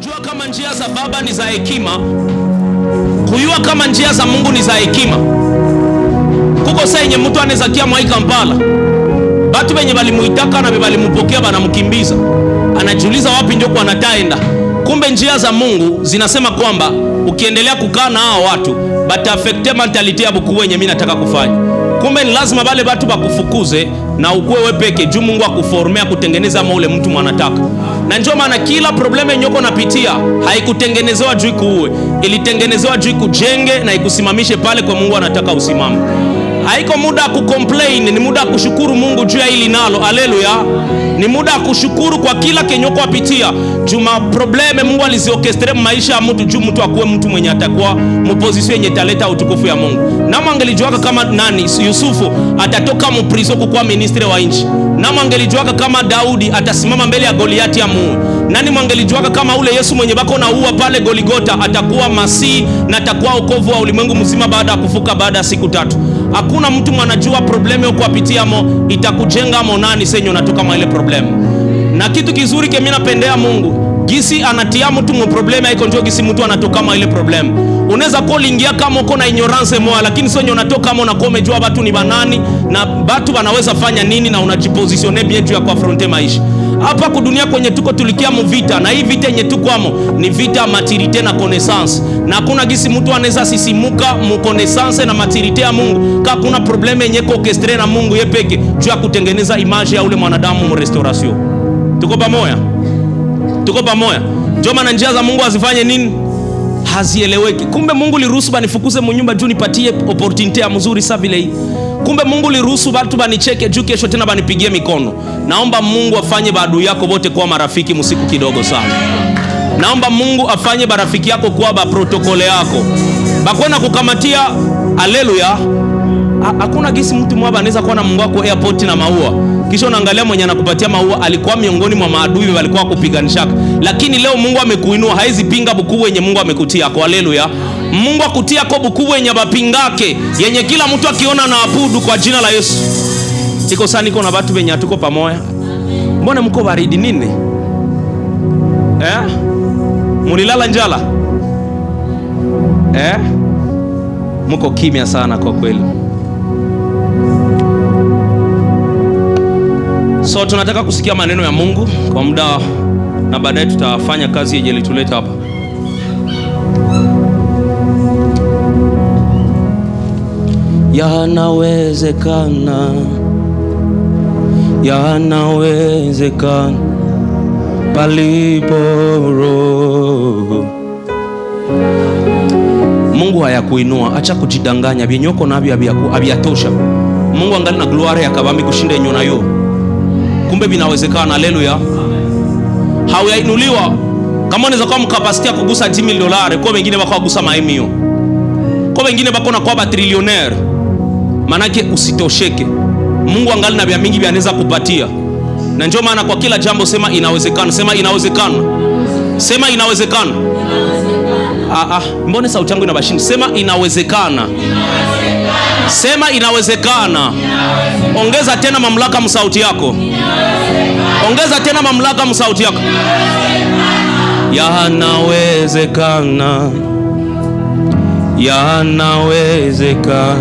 kujua kama njia za Baba ni za hekima, kujua kama njia za Mungu ni za hekima. Kuko saa yenye mtu anaweza kia mwai Kampala, batu benye balimuitaka na balimupokea banamukimbiza, anajiuliza wapi ndio kwa anataenda. Kumbe njia za Mungu zinasema kwamba ukiendelea kukaa na hao watu bata affecte mentality ya buku wenye mimi nataka kufanya. Kumbe ni lazima bale batu bakufukuze na ukue wewe peke juu Mungu akuformea kutengeneza ule mtu mwanataka. Na njoo maana kila probleme nyoko napitia haikutengenezewa juu kuue, ilitengenezewa juu kujenge na ikusimamishe pale kwa Mungu anataka usimame. Haiko muda kucomplain, ni muda kushukuru Mungu juu ya hili nalo. Haleluya. Ni muda kushukuru kwa kila kenyoko apitia. Juma probleme Mungu aliziorchestre maisha ya mtu juu mtu akuwe mtu mwenye atakuwa mposition yenye taleta utukufu ya Mungu. Na mwangelijuaka kama nani Yusufu atatoka mprizo kukuwa ministre wa nchi. Na mwangelijuaka kama Daudi atasimama mbele ya Goliati amuue. Nani mwangelijuaka kama ule Yesu mwenye bako na uwa pale Goligota atakuwa Masihi na atakuwa wokovu wa ulimwengu mzima baada ya kufuka baada ya siku 3. Hakuna mtu mwanajua probleme uko apitia mo itakujenga mo nani senyo natoka mwa ile probleme. Na kitu kizuri ke mimi napendea Mungu, gisi anatia mtu mu probleme haiko njoo gisi mtu anatoka mwa ile probleme. Unaweza kuingia kama uko na ignorance moja, lakini senyo unatoka kama unakuwa umejua watu ni banani na watu wanaweza fanya nini na unajipositionner bien juu ya kuafronte maisha. Hapa kudunia kwenye tuko tulikia mu vita, na hii vita yenye tuko amo ni vita maturite na connaissance. Na hakuna gisi mtu anaweza sisimuka mu connaissance na maturite ya Mungu kama kuna probleme yenye ko orchestre na Mungu yepeke juu ya kutengeneza image ya ule mwanadamu mu restauration. Tuko pamoja? Tuko pamoja? Ndio maana njia za Mungu azifanye nini? Hazieleweki. Kumbe Mungu liruhusu banifukuze mu nyumba juu nipatie opportunity ya mzuri sa vile hii. Kumbe Mungu liruhusu watu banicheke juu kesho tena banipigie mikono. Naomba Mungu afanye baadui yako wote kuwa marafiki musiku kidogo sana. Naomba Mungu afanye barafiki yako kuwa ba protokole yako. Bakwenda kukamatia, haleluya. Hakuna gisi mtu mwaba anaweza kuwa na Mungu wako airport na maua. Kisha unaangalia mwenye anakupatia maua alikuwa miongoni mwa maadui walikuwa kupiganishaka. Lakini leo Mungu amekuinua, haizi pinga buku wenye Mungu amekutia kwa, haleluya. Mungu akutia kwa buku wenye bapingake yenye kila mtu akiona na abudu kwa jina la Yesu. Iko sana niko na watu wenye atuko pamoja. Mbona mko baridi nini? Mulilala njala? Mko kimya sana kwa kweli. So tunataka kusikia maneno ya Mungu kwa muda na baadaye tutafanya kazi yenye ilituleta hapa. Yanawezekana, yanawezekana palipo Roho. Mungu hayakuinua, acha kujidanganya, binyoko na abiyatosha. Mungu angali na glory ya kabambi kushinda yenyo nayo. Kumbe binawezekana, haleluya. Hawainuliwa kama unaweza kuwa mkapasiti ya kugusa $10 million, kwa wengine wako kugusa maemio. Kwa wengine wako na kuwa batrillionaire. Manake usitosheke. Mungu angali na vya mingi anaweza kupatia. Na njoo maana kwa kila jambo sema inawezekana, sema inawezekana. Sema inawezekana. Mbona sauti yangu inabashindi? Sema inawezekana. Sema inawezekana. Ongeza tena mamlaka msauti yako. Ongeza tena mamlaka msauti yako. Yanawezekana. Yanawezekana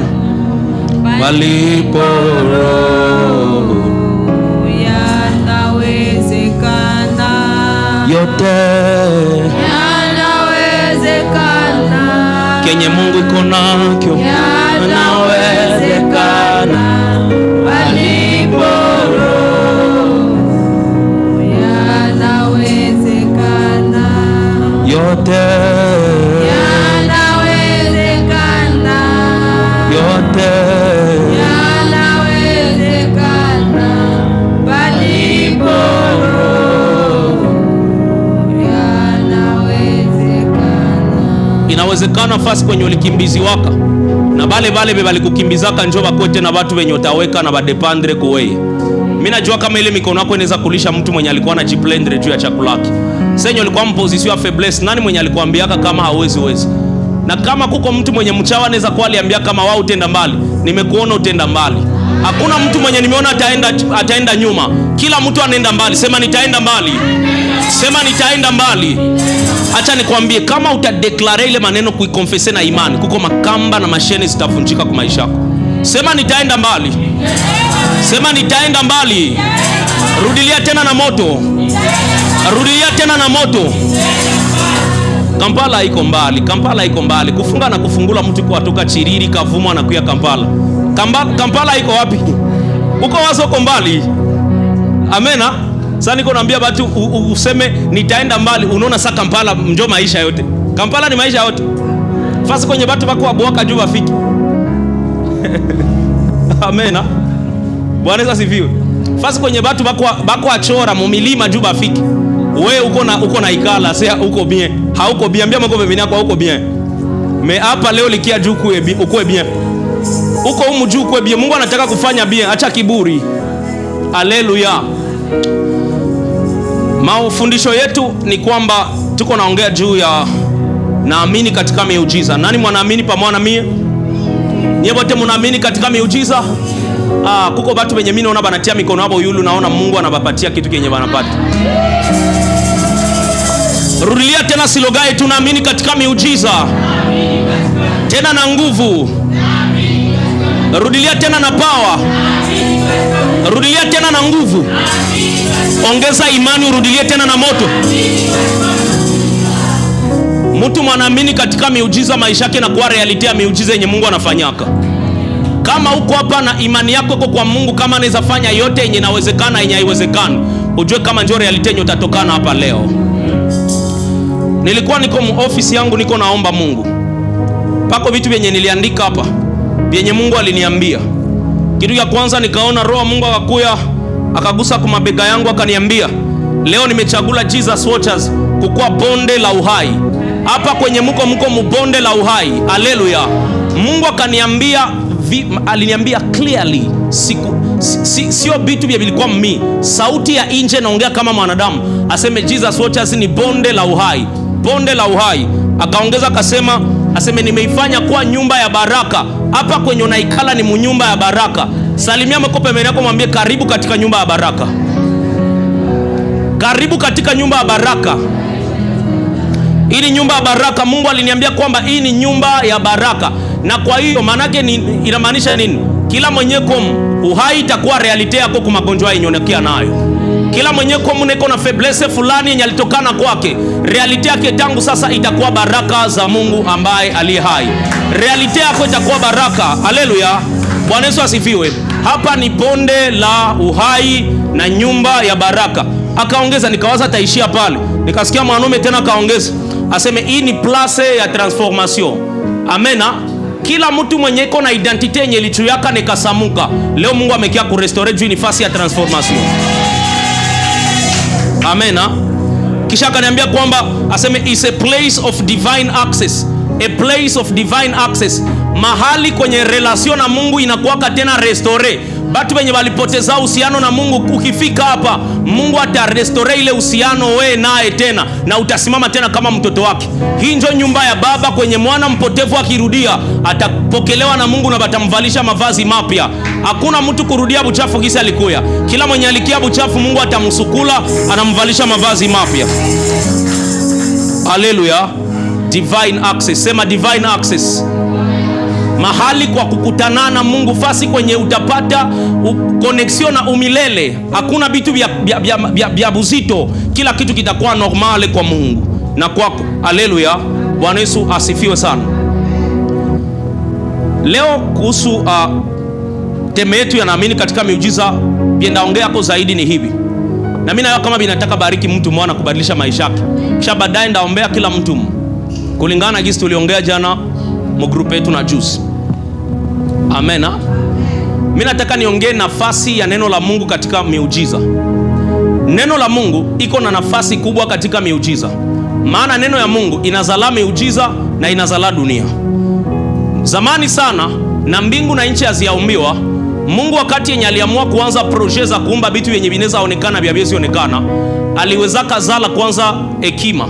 palipo Roho. Yanawezekana yote. Yanawezekana kenye Mungu iko nakyo. Yanawezekana palipo Roho. Yanawezekana yote. Yanawezekana Yote. Yanawezekana palipo Roho. Yanawezekana. Inawezekana fasi kwenye ulikimbizi waka na bale bali kukimbizaka njoo bakote na watu wenye utaweka na badepandre kuweye. Mimi najua kama ile mikono yako inaweza kulisha mtu mwenye alikuwa na jiplendre juu ya chakula yake. Senyo alikuwa mposition ya faiblesse, nani mwenye alikuambiaka kama hawezi? Na kama kuko mtu mwenye mchawa anaweza kuwa aliambia kama wao utenda mbali, nimekuona utenda mbali. Hakuna mtu mwenye nimeona ataenda nyuma. Kila mtu anaenda mbali. Sema nitaenda mbali. Sema nitaenda mbali. Acha nikwambie, kama utadeklare ile maneno kuikonfese na imani, kuko makamba na mashene zitavunjika kwa maisha yako. Sema nitaenda mbali. Sema nitaenda mbali. Rudilia tena na moto. Rudilia tena na moto. Kampala iko mbali. Kampala iko mbali. Kufunga na kufungula mtu kwa toka Chiriri Kavumu na kuya Kampala. Kampala iko wapi? Uko wazo uko mbali. Amena. Sasa niko naambia watu useme nitaenda mbali. Unaona sasa Kampala ndio maisha yote. Kampala ni maisha yote. Fasi kwenye watu wako waboka juu wafiki. Amena. Bwana Yesu asifiwe. Fasi kwenye watu bako achora mumilima juu bafiki. Wewe uko na ikala, sasa uko bien. Hauko bien, ambia mko bemeni yako hauko bien. Me hapa leo likia juu uko bien. Uko humu juu uko bien. Mungu anataka kufanya bien, acha kiburi. Haleluya. Mafundisho yetu ni kwamba tuko naongea juu ya naamini katika miujiza. Nani mwanaamini pamoja na mimi? Nyie wote mnaamini katika miujiza? Kuko watu wenye mimi naona banatia mikono hapo yulu, naona Mungu anabapatia kitu kenye banapata. Rudilia tena silogae, tunaamini katika miujiza. Tena na nguvu. Rudilia tena na power. Rudilia tena na nguvu. Ongeza imani, urudilie tena na moto. Mtu mwanaamini katika miujiza, maisha yake na kuwa reality ya miujiza yenye Mungu anafanyaka. Kama uko hapa na imani yako iko kwa Mungu, kama anaweza fanya yote yenye inawezekana yenye haiwezekani, ujue kama ndio reality yenye utatokana hapa leo. Nilikuwa niko ofisi yangu niko naomba Mungu. Pako vitu vyenye niliandika hapa, vyenye Mungu aliniambia. Kitu ya kwanza nikaona roho Mungu akakuya akagusa kwa mabega yangu akaniambia, leo nimechagula Jesus Watchers kukua bonde la uhai. Hapa kwenye mko mbonde la uhai. Haleluya. Mungu akaniambia, aliniambia clearly, sio vitu vya vilikuwa mimi. Sauti ya nje naongea kama mwanadamu. Aseme Jesus Watchers ni bonde la uhai. Bonde la uhai. Akaongeza akasema, aseme nimeifanya kuwa nyumba ya baraka. Hapa kwenye unaikala ni nyumba ya baraka. Salimia mko pembeni yako, mwambie karibu katika nyumba ya baraka. Karibu katika nyumba ya baraka. Hii ni nyumba ya baraka. Mungu aliniambia kwamba hii ni nyumba ya baraka. Na kwa hiyo manake inamaanisha nini? Kila mwenye uhai itakuwa reality yako kwa magonjwa yenyeonekea nayo. Kila mwenye neko na faiblesse fulani yenye alitokana kwake, reality yake tangu sasa itakuwa baraka za Mungu ambaye aliye hai. Reality yako itakuwa baraka. Haleluya. Bwana Yesu asifiwe. Hapa ni bonde la uhai na nyumba ya baraka. Akaongeza, nikawaza taishia pale. Nikasikia mwanaume tena kaongeza, aseme hii ni place ya transformation. Amena. Kila mtu mwenye iko na identity yenye lichu yaka nikasamuka. Leo Mungu amekia kurestore juu nafasi ya transformation. Amena. Kisha akaniambia kwamba aseme is a place of divine access. A place of divine access. Mahali kwenye relation na Mungu inakuwaka tena restore. Batu wenye walipoteza uhusiano na Mungu, ukifika hapa Mungu atarestore ile uhusiano wewe naye tena, na utasimama tena kama mtoto wake. Hii ndio nyumba ya baba kwenye mwana mpotevu akirudia atapokelewa na Mungu na batamvalisha mavazi mapya. Hakuna mtu kurudia buchafu kisa alikuya. Kila mwenye alikia buchafu Mungu atamsukula, anamvalisha mavazi mapya. Haleluya. Divine access. Sema divine access. Mahali kwa kukutana na Mungu, fasi kwenye utapata connection na umilele. Hakuna vitu vya buzito. Kila kitu kitakuwa normale kwa Mungu na kwako. Haleluya. Bwana Yesu asifiwe sana. Leo kuhusu teme yetu ya naamini katika miujiza, biendaongea yako zaidi ni hivi. Na mimi nayo kama binataka bariki mtu mwana kubadilisha maisha yake. Kisha baadaye ndaombea kila mtu kulingana na jinsi tuliongea jana mgrupe yetu na juice. Amena. Mimi nataka niongee nafasi ya neno la Mungu katika miujiza. Neno la Mungu iko na nafasi kubwa katika miujiza. Maana neno ya Mungu inazala miujiza na inazala dunia. Zamani sana na mbingu na nchi haziaumbiwa, Mungu wakati yenye aliamua kuanza projet za kuumba vitu yenye vinaweza onekana vya viwezi onekana, aliweza kazala kwanza hekima.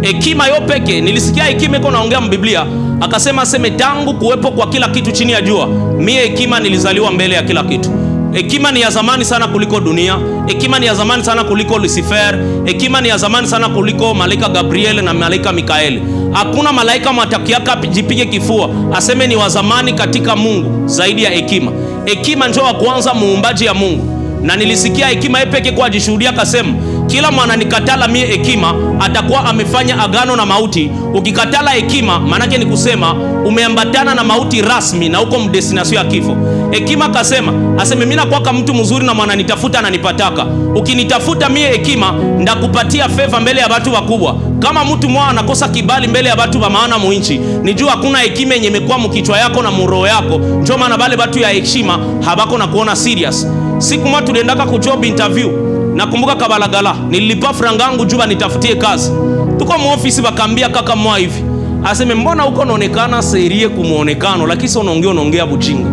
Hekima yo peke, nilisikia hekima iko naongea mbiblia, Akasema aseme tangu kuwepo kwa kila kitu chini ya jua, mie hekima nilizaliwa mbele ya kila kitu. Hekima ni ya zamani sana kuliko dunia. Hekima ni ya zamani sana kuliko Lucifer. Hekima ni ya zamani sana kuliko malaika Gabriel na malaika Mikaeli. Hakuna malaika matakiaka jipige kifua aseme ni wa zamani katika Mungu zaidi ya hekima. Hekima njoo wa kwanza muumbaji ya Mungu. Na nilisikia hekima yeye peke kwa jishuhudia akasema, kila mwana nikatala mie hekima atakuwa amefanya agano na mauti. Ukikatala hekima manake ni kusema umeambatana na mauti rasmi na uko mdestination ya kifo. Hekima kasema aseme mimi nakuwa mtu mzuri na mwana nitafuta na nipataka. Ukinitafuta mie hekima ndakupatia favor mbele ya watu wakubwa. Kama mtu mwa anakosa kibali mbele ya watu wa maana muinchi, nijua hakuna hekima yenye imekuwa mkichwa yako na muroho yako. Njoo maana bale watu ya heshima habako na kuona serious. Siku moja tuliendaka ku job interview. Nakumbuka Kabalagala, nililipa frangangu juba nitafutie kazi. Tuko mu office bakambia kaka mwa hivi. Aseme mbona huko unaonekana serie kumuonekano lakini sio unaongea bujinga.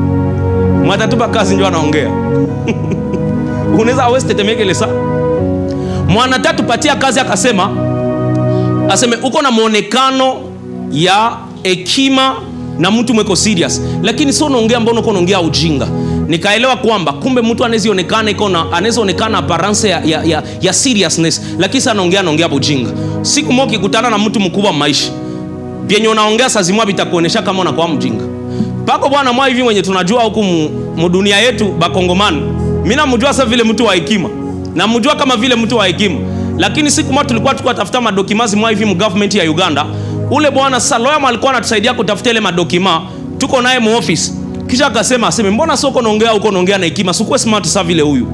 Mwatatupa kazi njoo anaongea. Unaweza waste temekele saa. Mwana tatu patia kazi akasema aseme uko na muonekano ya hekima na mtu mweko serious lakini sio unaongea mbona uko unaongea ujinga. Nikaelewa kwamba kumbe mtu anawezaonekana appearance ya seriousness lakini sana anaongea bujinga. Siku moja ukikutana na mtu mkubwa maisha, vyenye unaongea saa zimwa vitakuonesha kama unakuwa mjinga. Pako bwana mwa hivi mwenye tunajua huku dunia yetu bakongomani. Mimi namjua sasa vile mtu wa hekima. Namjua kama vile mtu wa hekima. Lakini siku moja tulikuwa tafuta madokimazi mwa hivi government ya Uganda. Ule bwana Saloya alikuwa anatusaidia kutafuta ile madokima. Tuko naye mu office. Kisha akasema aseme mbona soko unaongea huko unaongea na hekima, sikuwe smart sasa vile huyu.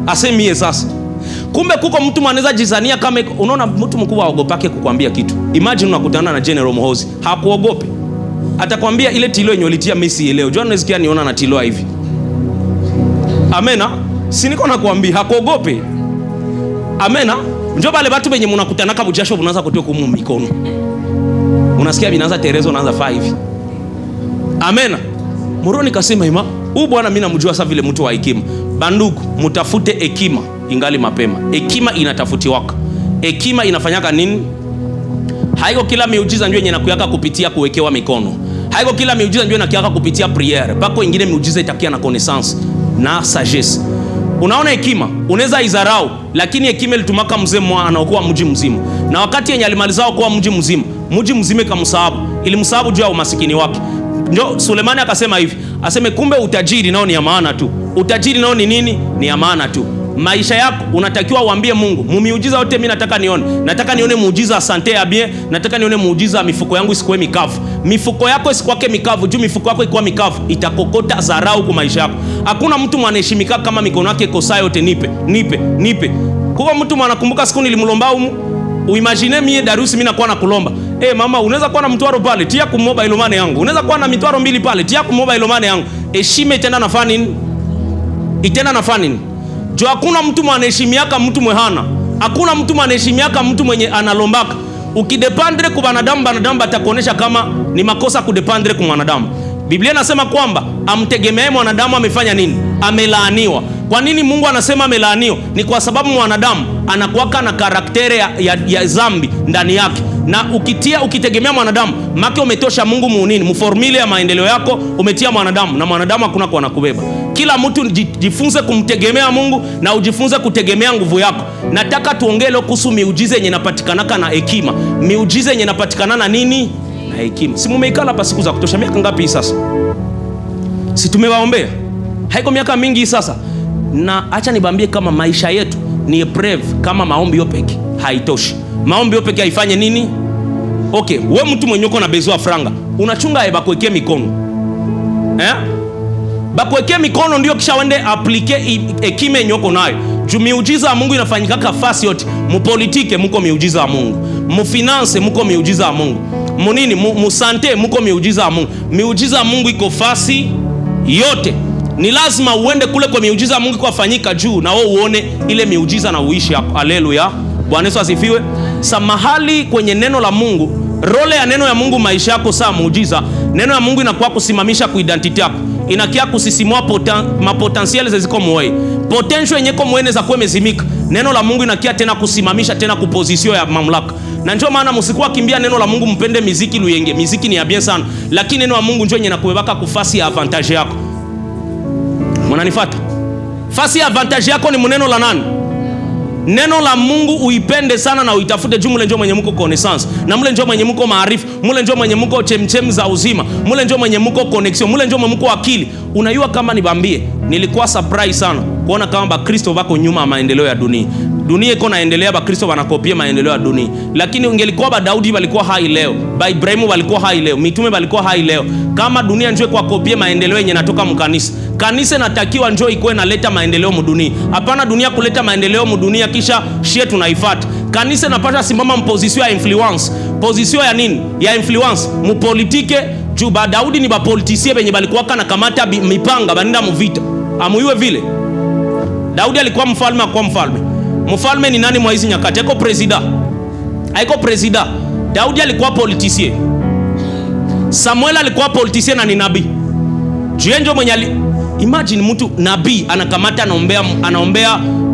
Asemie sasa. Kumbe kuko mtu mwanaweza jizania kama unaona mtu mkubwa aogopake kukwambia kitu. Imagine unakutana na General Muhoozi, hakuogope. Atakwambia ile tilo yenye ulitia Messi leo. Jua unasikia niona na tilo hivi. Amena? Si niko nakwambia hakuogope. Amena? Njoo bale watu wenye mnakutana kama jasho unaanza kutoa kumu mikono. Unasikia vinaanza terezo unaanza 5. Amena? Moroni kasema ima, huyu bwana mimi namjua sasa vile mtu wa hekima. Bandugu, mtafute hekima ingali mapema. Hekima inatafutiwaka. Hekima inafanyaka nini? Haiko kila miujiza njoo yenye nakuyaka kupitia kuwekewa mikono. Haiko kila miujiza njoo nakuyaka kupitia priere. Pako ingine miujiza itakia na connaissance na sagesse. Unaona hekima, unaweza izarau, lakini hekima ilitumaka mzee mwa anaokuwa mji mzima. Na wakati yenye alimalizao kwa mji mzima kamsahabu. Ilimsahabu juu ya umasikini wake. Ndio Sulemani akasema hivi, aseme kumbe utajiri nao ni ya maana tu. Utajiri nao ni nini? Ni ya maana tu. Maisha yako unatakiwa uambie Mungu, muujiza wote mimi nataka nione. Nataka nione muujiza asante ya bien, nataka nione muujiza mifuko yangu isikuwe mikavu. Mifuko yako isikwake mikavu, juu mifuko yako ikuwa mikavu, itakokota dharau kwa maisha yako. Hakuna mtu mwanaheshimika kama mikono yake kosa yote nipe. Kwa mtu mwanakumbuka siku nilimlomba uimagine mie Darusi mimi nakuwa na kulomba. Mama unaweza kuwa na mtwaro pale, tia ku mobile money yangu. Unaweza kuwa na mitwaro 2 pale, tia ku mobile money yangu. Heshima itenda nafanya nini? Itenda nafanya nini? Jo hakuna mtu mwanaheshimiaka mtu mwehana. Hakuna mtu mwanaheshimiaka mtu mwenye analombaka. Ukidependre kwa banadamu atakuonesha kama ni makosa kudependre kwa mwanadamu. Biblia inasema kwamba amtegemee mwanadamu amefanya nini? Amelaaniwa. Kwa nini Mungu anasema amelaaniwa? Ni kwa sababu mwanadamu anakuwaka na karaktere ya zambi ndani yake. Na ukitegemea mwanadamu, maki umetosha Mungu muunini, mformule ya maendeleo yako umetia mwanadamu, na mwanadamu hakuna kwa nakubeba. Kila mtu jifunze kumtegemea Mungu na ujifunze kutegemea nguvu yako. Nataka tuongee leo kuhusu miujiza yenye inapatikanaka na hekima. Miujiza yenye inapatikana na nini? Na hekima. Si mumeikala hapa siku za kutosha, miaka ngapi sasa? Si tumewaombea? Haiko miaka mingi sasa. Na acha nibambie kama maisha yetu ni brave kama maombi yopeke haitoshi. Maombi yopeke haifanye nini? Okay, wewe mtu mwenye uko na bezo franga, unachunga bakuwekea mikono. Bakuwekea mikono ndio kisha wende aplike hekima yenye uko nayo. Juu miujiza ya Mungu inafanyika kafasi yote. Mupolitike muko miujiza ya Mungu. Mufinance muko miujiza ya Mungu. Munini musante muko miujiza ya Mungu. Miujiza ya Mungu iko fasi yote. Ni lazima uende kule kwa miujiza ya Mungu kwa fanyika juu na wewe uone ile miujiza na uishi hapo. Haleluya. Bwana Yesu asifiwe. Samahali kwenye neno la Mungu, role ya neno ya Mungu maisha yako saa muujiza. Neno ya Mungu inakuwa kusimamisha ku identity yako. inakia kusisimua mapotentiel ziko moyo. Potential yenye ko moyo za kuwa mezimika. Neno la Mungu inakia tena kusimamisha tena kupozisio ya mamlaka. Na njoo maana msikuwa kimbia neno la Mungu, mpende miziki luyenge. Miziki ni ya bien sana, lakini neno la Mungu njoo yenye nakubebaka kufasi ya avantage yako. Mnanifuata? Fasi ya avantage yako ni neno la nani? Neno la Mungu uipende sana na uitafute juu mule njoo mwenye mko connaissance. Na mule njoo mwenye mko maarifa, mule njoo mwenye mko chemchem za uzima, mule njoo mwenye mko connection, mule njoo mwenye mko akili. Unajua kama nibambie, nilikuwa surprise sana kuona kama Bakristo wako nyuma ya maendeleo ya dunia. Dunia iko naendelea, Bakristo wanakopia maendeleo ya dunia. Lakini ungelikuwa ba Daudi walikuwa hai leo, ba Ibrahimu walikuwa hai leo, mitume walikuwa hai leo. Kama dunia njoo kwa kopia maendeleo yenye natoka mkanisa. Kanisa natakiwa njoo ikuwe naleta maendeleo mudunia. Hapana dunia kuleta maendeleo mudunia kisha shie tunaifuata. Kanisa napasha simama mpozisio ya influence. Pozisio ya nini? Ya influence. Mupolitike juu ba Daudi ni ba politisie benye balikuwa kana kamata mipanga banenda muvita. Amuyue vile. Daudi alikuwa mfalme, akuwa mfalme. Mfalme ni nani mwa hizi nyakati? Haiko presida. Haiko presida. Daudi alikuwa politisie. Samuel alikuwa politisie na ni nabii. Juenjo mwenye imagine mtu nabii anakamata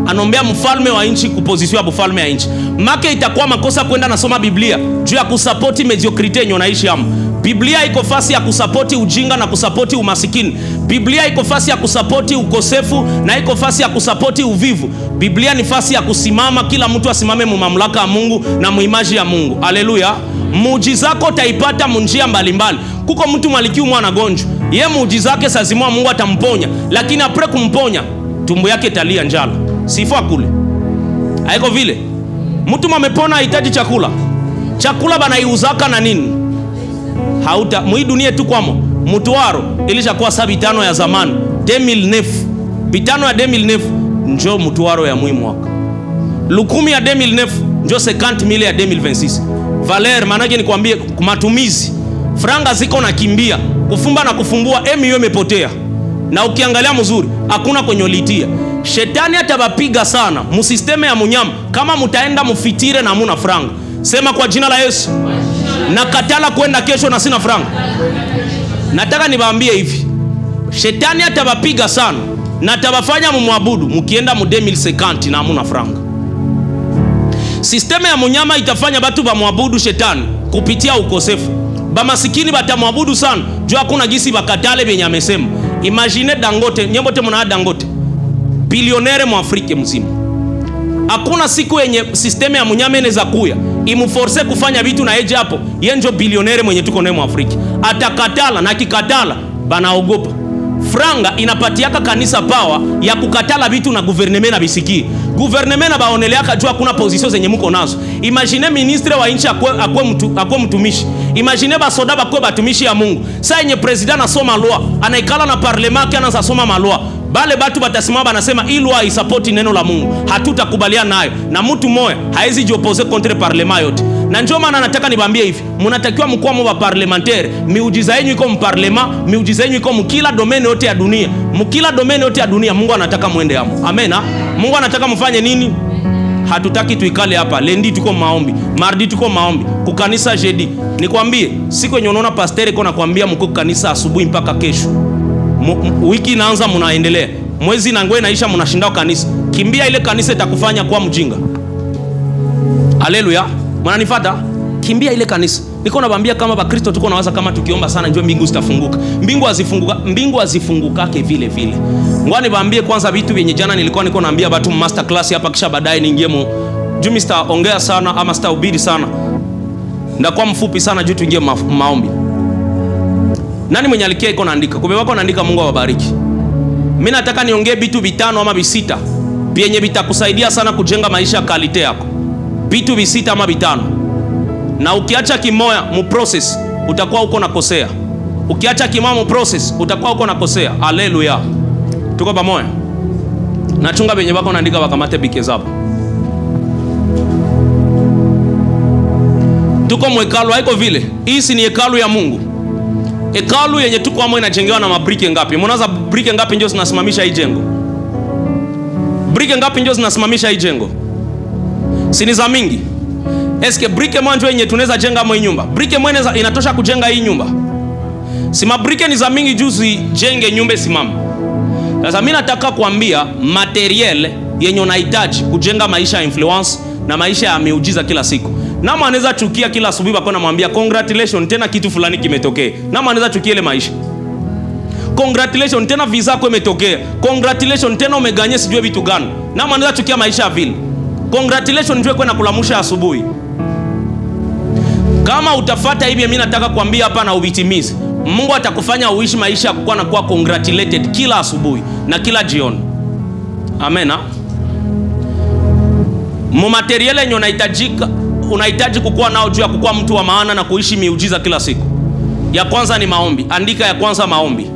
anaombea mfalme wa nchi kupozisio ya mfalme ya nchi. Make itakuwa makosa kwenda nasoma Biblia juu ya kusapoti mediocrity yenye unaishi hapo. Biblia iko fasi ya kusapoti ujinga na kusapoti umasikini. Biblia iko fasi ya kusapoti ukosefu na iko fasi ya kusapoti uvivu. Biblia ni fasi ya kusimama, kila mtu asimame mu mamlaka ya Mungu na muimaji ya Mungu. Haleluya. Muujiza zako utaipata munjia mbalimbali. Kuko mtu malikiu mwana gonjwa, ye muujiza zake sazimua Mungu atamponya, lakini apre kumponya tumbo yake talia njala. Sifa kule. Haiko vile. Mtu mamepona hahitaji chakula. Chakula banaiuzaka na nini? Hauta mwi dunia tu kwamo. Mtuaro ilishakuwa saa bitano ya zamani 2009. Bitano ya 2009 njoo mtuaro ya mwi mwaka. Lukumi ya 2009 njoo 50,000 ya 2026. Valer manake ni kuambie matumizi. Franga ziko na kimbia. Kufumba na kufumbua MU imepotea. Na ukiangalia mzuri hakuna kwenye litia. Shetani atabapiga sana musisteme ya munyama kama mutaenda mufitire na muna franga. Sema kwa jina la Yesu. Na katala kwenda kesho na sina franga. Nataka niwaambie hivi. Shetani atabapiga sana na atabafanya mumwabudu mukienda mu 2050 na hamuna franga. Sisteme ya munyama itafanya batu ba muabudu shetani kupitia ukosefu. Ba masikini batamwabudu sana juu hakuna gisi bakatale benye amesema. Imagine Dangote, nyembote muna Dangote. Bilionere mu Afrika mzima. Hakuna siku yenye sisteme ya munyama inaweza kuya imuforce kufanya vitu na eje hapo. Yeye ndio bilionere mwenye tuko naye mu Afrika. Atakatala na kikatala banaogopa. Franga inapatiaka kanisa power ya kukatala vitu na gouvernement na bisiki. Gouvernement na baoneleaka juu hakuna position zenye mko nazo. Imagine ministre wa nchi akwe mtumishi. Imagine basoda bakwe batumishi ya Mungu. Sasa yenye president asoma loi, anaikala na parlement yake anaanza soma maloi. Bale batu batasimama banasema hii loi isapoti neno la Mungu. Hatutakubaliana nayo. Na mtu moya haezi jiopose contre parlement yote. Na njoo maana nataka nibambie hivi, mnatakiwa mkuwa mwa parlementaire, miujiza yenu iko mparlema, miujiza yenu iko mkila domaine yote ya dunia. Mkila domaine yote ya dunia Mungu anataka muende hapo. Amena. Mungu anataka mfanye nini? Hatutaki tuikale hapa. Lendi tuko maombi, mardi tuko maombi, kukanisa jeudi. Nikwambie, siku yenye unaona pastor iko nakwambia mko kanisa asubuhi mpaka kesho. Wiki inaanza mnaendelea. Mwezi na ngwe naisha mnashinda kanisa. Kimbia ile kanisa itakufanya kuwa mjinga. Haleluya. Mnanifuata? Kimbia ile kanisa. Niko nawaambia kama Bakristo tuko nawaza kama tukiomba sana njoo mbingu zitafunguka. Mbingu hazifungukake vile vile. Ngoja niwaambie kwanza vitu vyenye jana niko naambia watu master class hapa kisha baadaye niingie mu. Juu Mr. ongea sana ama sitahubiri sana. Ndakuwa mfupi sana juu tuingie maombi. Nani mwenye alikia iko naandika? Kumbe wako naandika, Mungu awabariki. Mimi nataka niongee vitu vitano ama visita vyenye vitakusaidia sana kujenga maisha ya kalite yako. Vitu visita ama vitano. Na ukiacha kimoya mu process utakuwa uko nakosea. Ukiacha kimoya mu process utakuwa uko nakosea. Haleluya. Tuko pamoja. Nachunga benye bako naandika wakamate bike zao. Tuko mwekalu haiko vile. Hii si ni hekalu ya Mungu. Hekalu yenye tuko hapo inajengewa na mabrike ngapi? Mnaanza brike ngapi ndio zinasimamisha hii jengo? Brike ngapi ndio zinasimamisha hii jengo? Si ni za mingi. Eske brike moja yenye tunaweza jenga mwa nyumba? Brike moja inatosha kujenga hii nyumba? Si mabrike ni za mingi juzi jenge nyumba simama. Sasa mimi nataka kuambia materiel yenye unahitaji kujenga maisha ya influence na maisha ya miujiza kila siku. Nama anaweza chukia kila asubuhi bako namwambia congratulations tena kitu fulani kimetokea. Nama anaweza chukia ile maisha. Congratulations tena visa yako imetokea. Congratulations tena umeganye sijue vitu gani. Nama anaweza chukia maisha ya vile. Congratulations njoo kwenda kulamusha asubuhi. Kama utafuata hivi mimi nataka kuambia hapa na ubitimize. Mungu atakufanya uishi maisha ya kuwa na kuwa congratulated kila asubuhi na kila jioni. Amena. Material yenye unahitaji kukua nao juu ya kukua mtu wa maana na kuishi miujiza kila siku. Ya kwanza ni maombi. Andika ya kwanza maombi.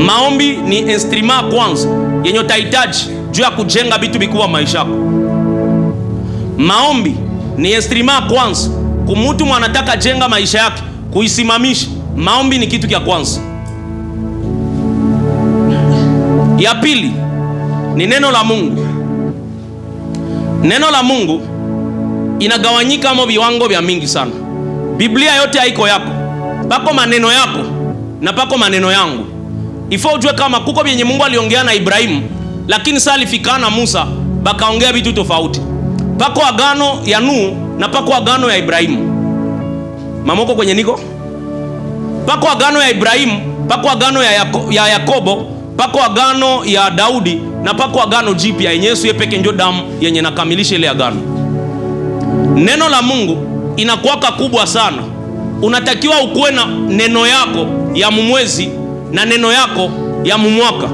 Maombi ni instrument kwanza yenye utahitaji juu ya kujenga vitu vikubwa maisha yako. Maombi ni instrument kwanza kumtu mwanataka jenga maisha yake, kuisimamisha. Maombi ni kitu kia kwanza. Ya pili ni neno la Mungu. Neno la Mungu inagawanyika kama viwango vya mingi sana. Biblia yote haiko yako. Pako maneno yako na pako maneno yangu. Ifo ujue kama kuko vyenye Mungu aliongea na Ibrahimu, lakini sasa alifikana na Musa bakaongea vitu tofauti. Pako agano ya Nuhu na pako agano ya Ibrahimu. Mamoko kwenye niko? Pako agano ya Ibrahimu, pako agano ya Yakobo, pako agano ya Daudi na pako agano jipya yenye Yesu yeye pekee ndio damu yenye nakamilisha ile agano. Neno la Mungu inakuwaka kubwa sana. Unatakiwa ukuwe na neno yako ya mwezi na neno yako ya mwaka.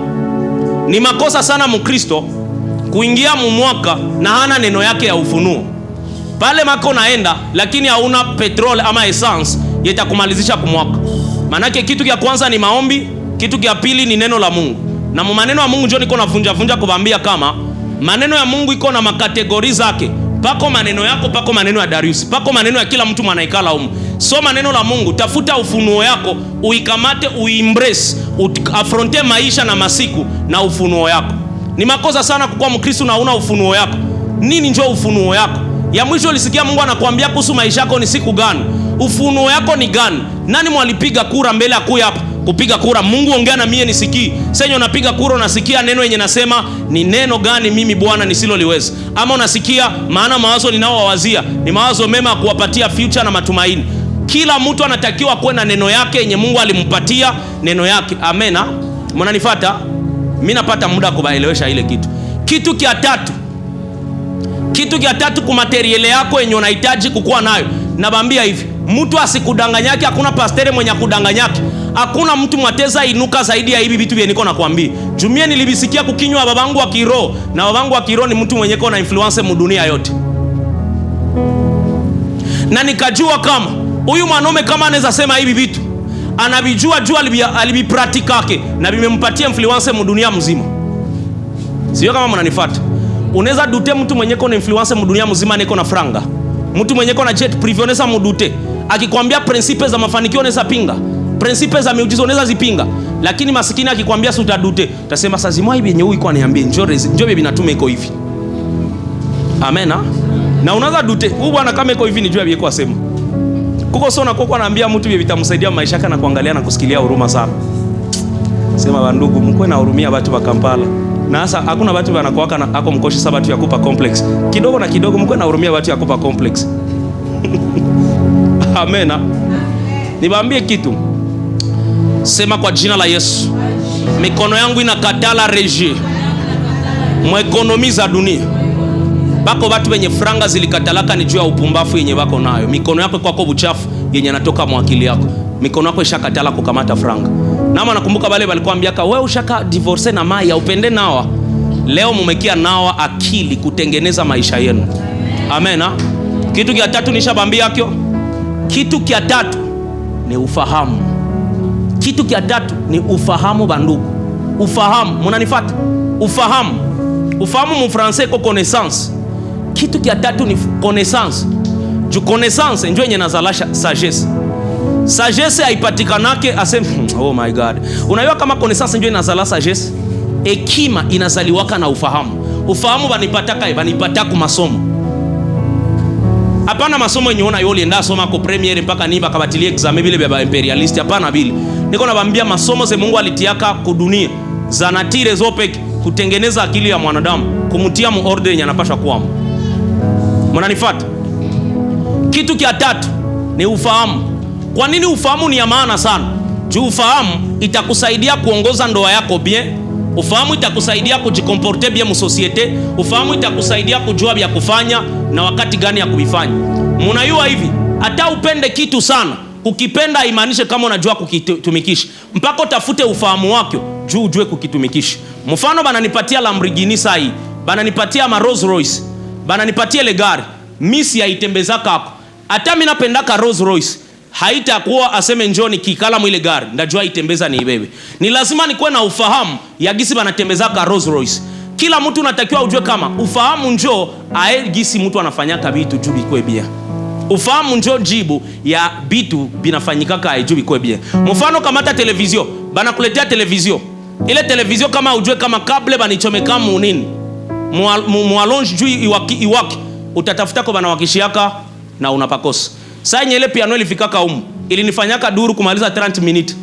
Ni makosa sana Mkristo kuingia mwaka na hana neno yake ya ufunuo. Pale mako naenda lakini hauna petrol ama essence yetakumalizisha kumwaka. Manake kitu kia kwanza ni maombi, kitu kia pili ni neno la Mungu. Na maneno ya Mungu njoo niko navunja kubambia kama maneno ya Mungu iko na makategori zake. Pako maneno yako, pako maneno ya Darius, pako maneno ya kila mtu mwanaikala humu. Soma neno la Mungu, tafuta ufunuo yako, uikamate, uimbrace, afronte maisha na masiku na ufunuo yako. Ni makosa sana kukuwa Mkristo na una ufunuo yako. Nini njoo ufunuo yako? Ya mwisho ulisikia Mungu anakuambia kuhusu maisha yako ni siku gani? Ufunuo yako ni gani? Nani mwalipiga kura mbele ya kuya hapa? Kupiga kura, Mungu ongea na mie nisikii. Sasa unapiga kura unasikia neno yenye nasema ni neno gani mimi Bwana nisiloliweza? Ama unasikia maana mawazo ninaowawazia ni mawazo mema kuwapatia future na matumaini. Kila mtu anatakiwa kuwa na neno yake yenye Mungu alimpatia neno yake. Amena. Mnanifuata? Mimi napata muda kubaelewesha ile kitu. Kitu kia tatu kwa material yako yenye unahitaji kukua nayo. Nabambia hivi, mtu asikudanganyake, hakuna pastere mwenye kudanganyake. Hakuna mtu mwateza inuka zaidi ya hivi vitu vya niko nakwambia. Jumie nilibisikia kukinywa babangu wa kiroho, na babangu wa kiroho ni mtu mwenye kona influence mudunia yote. Na nikajua kama huyu mwanaume kama anaweza sema hivi vitu, anavijua jua alibipratikake na bimempatia influence mudunia mzima. Sio kama mnanifuata. Unaweza dute mtu mwenye kona influence mudunia mzima niko na franga. Mtu mwenye kona jet privé unaweza mudute. Akikwambia principles za mafanikio unaweza pinga. Principles za miujiza unaweza zipinga. Lakini masikini akikwambia si utadute, utasema sasa zimwa hivi yenye huyu iko aniambia njoo bibi natume iko hivi. Amena. Na unaweza dute, huyu bwana kama iko hivi ni jua bibi kwa sema. Kuko sona kwa anaambia mtu bibi vitamsaidia maisha yake na kuangalia na kusikilia huruma sana. Sema bandugu mkwe na hurumia watu wa Kampala. Na sasa hakuna watu wanakuwaka na ako mkoshi sabatu ya kupa complex. Kidogo na kidogo mkwe na hurumia watu ya kupa complex. Amena. Niwaambie kitu. Sema kwa jina la Yesu. Mikono yangu inakatala reje mwekonomiza dunia. Bako watu wenye franga zilikatalaka ni juu ya upumbafu yenye wako nayo. Mikono yako kwako buchafu yenye natoka mwakili yako. Mikono yako ishakatala kukamata franga. Nama nakumbuka wale walikuambiaka wewe ushaka divorce na Maya upende nawa. Leo mumekia nawa akili kutengeneza maisha yenu. Amena. Kitu kia tatu nishabambia kyo. Kitu kia tatu ni ufahamu. Kitu kia tatu ni ufahamu bandugu. Ufahamu, mnanifuata? Ufahamu. Ufahamu mu français ko connaissance. Kitu kia tatu ni connaissance. Ju connaissance ndio yenye nazalasha sagesse. Sagesse haipatikanake aseme oh my God. Unajua kama connaissance ndio inazala sagesse? Hekima inazaliwaka na ufahamu. Ufahamu banipataka ku masomo. Hapana masomo yenye ona yoli enda soma ko premier mpaka ni bakabatilia examen vile vya imperialist. Hapana vile. Niko nabambia masomo ze Mungu alitiaka kudunia za natire zopeke kutengeneza akili ya mwanadamu, kumutia mu order yenye anapaswa kuwa. Mnanifuata? Kitu kia tatu ni ufahamu. Kwa nini ufahamu ni ya maana sana? Juu ufahamu itakusaidia kuongoza ndoa yako bien. Ufahamu itakusaidia kujikomporte bien mu societe. Ufahamu itakusaidia kujua vya kufanya na wakati gani ya kuvifanya. Mnayua hivi, hata upende kitu sana, kukipenda imaanishe kama unajua kukitumikisha. Mpaka utafute ufahamu wako juu ujue kukitumikisha. Mfano bananipatia Lamborghini sai, bananipatia ma Rolls Royce, bananipatia ile gari. Misi haitembeza kako. Hata mimi napendaka Rolls Royce. Haitakuwa aseme njoo nikikala mwile gari ndajua itembeza ni ibebe. Ni lazima nikuwe na ufahamu ya gisi banatembeza ka Rolls Royce. Kila mtu unatakiwa ujue kama ufahamu njoo ae gisi mtu anafanyaka vitu juu bikwe bia. Ufahamu njoo jibu ya bitu binafanyika ka juu bikwe bia. Mfano kama hata televizio, banakuletea televizio. Ile televizio kama ujue kama kable banichomeka mu nini? Mualonge juu iwaki. Utatafuta kwa banawakishiaka na unapakosa. Sasa ile piano ilifikaka ilinifanyaka duru kumaliza 30 minutes.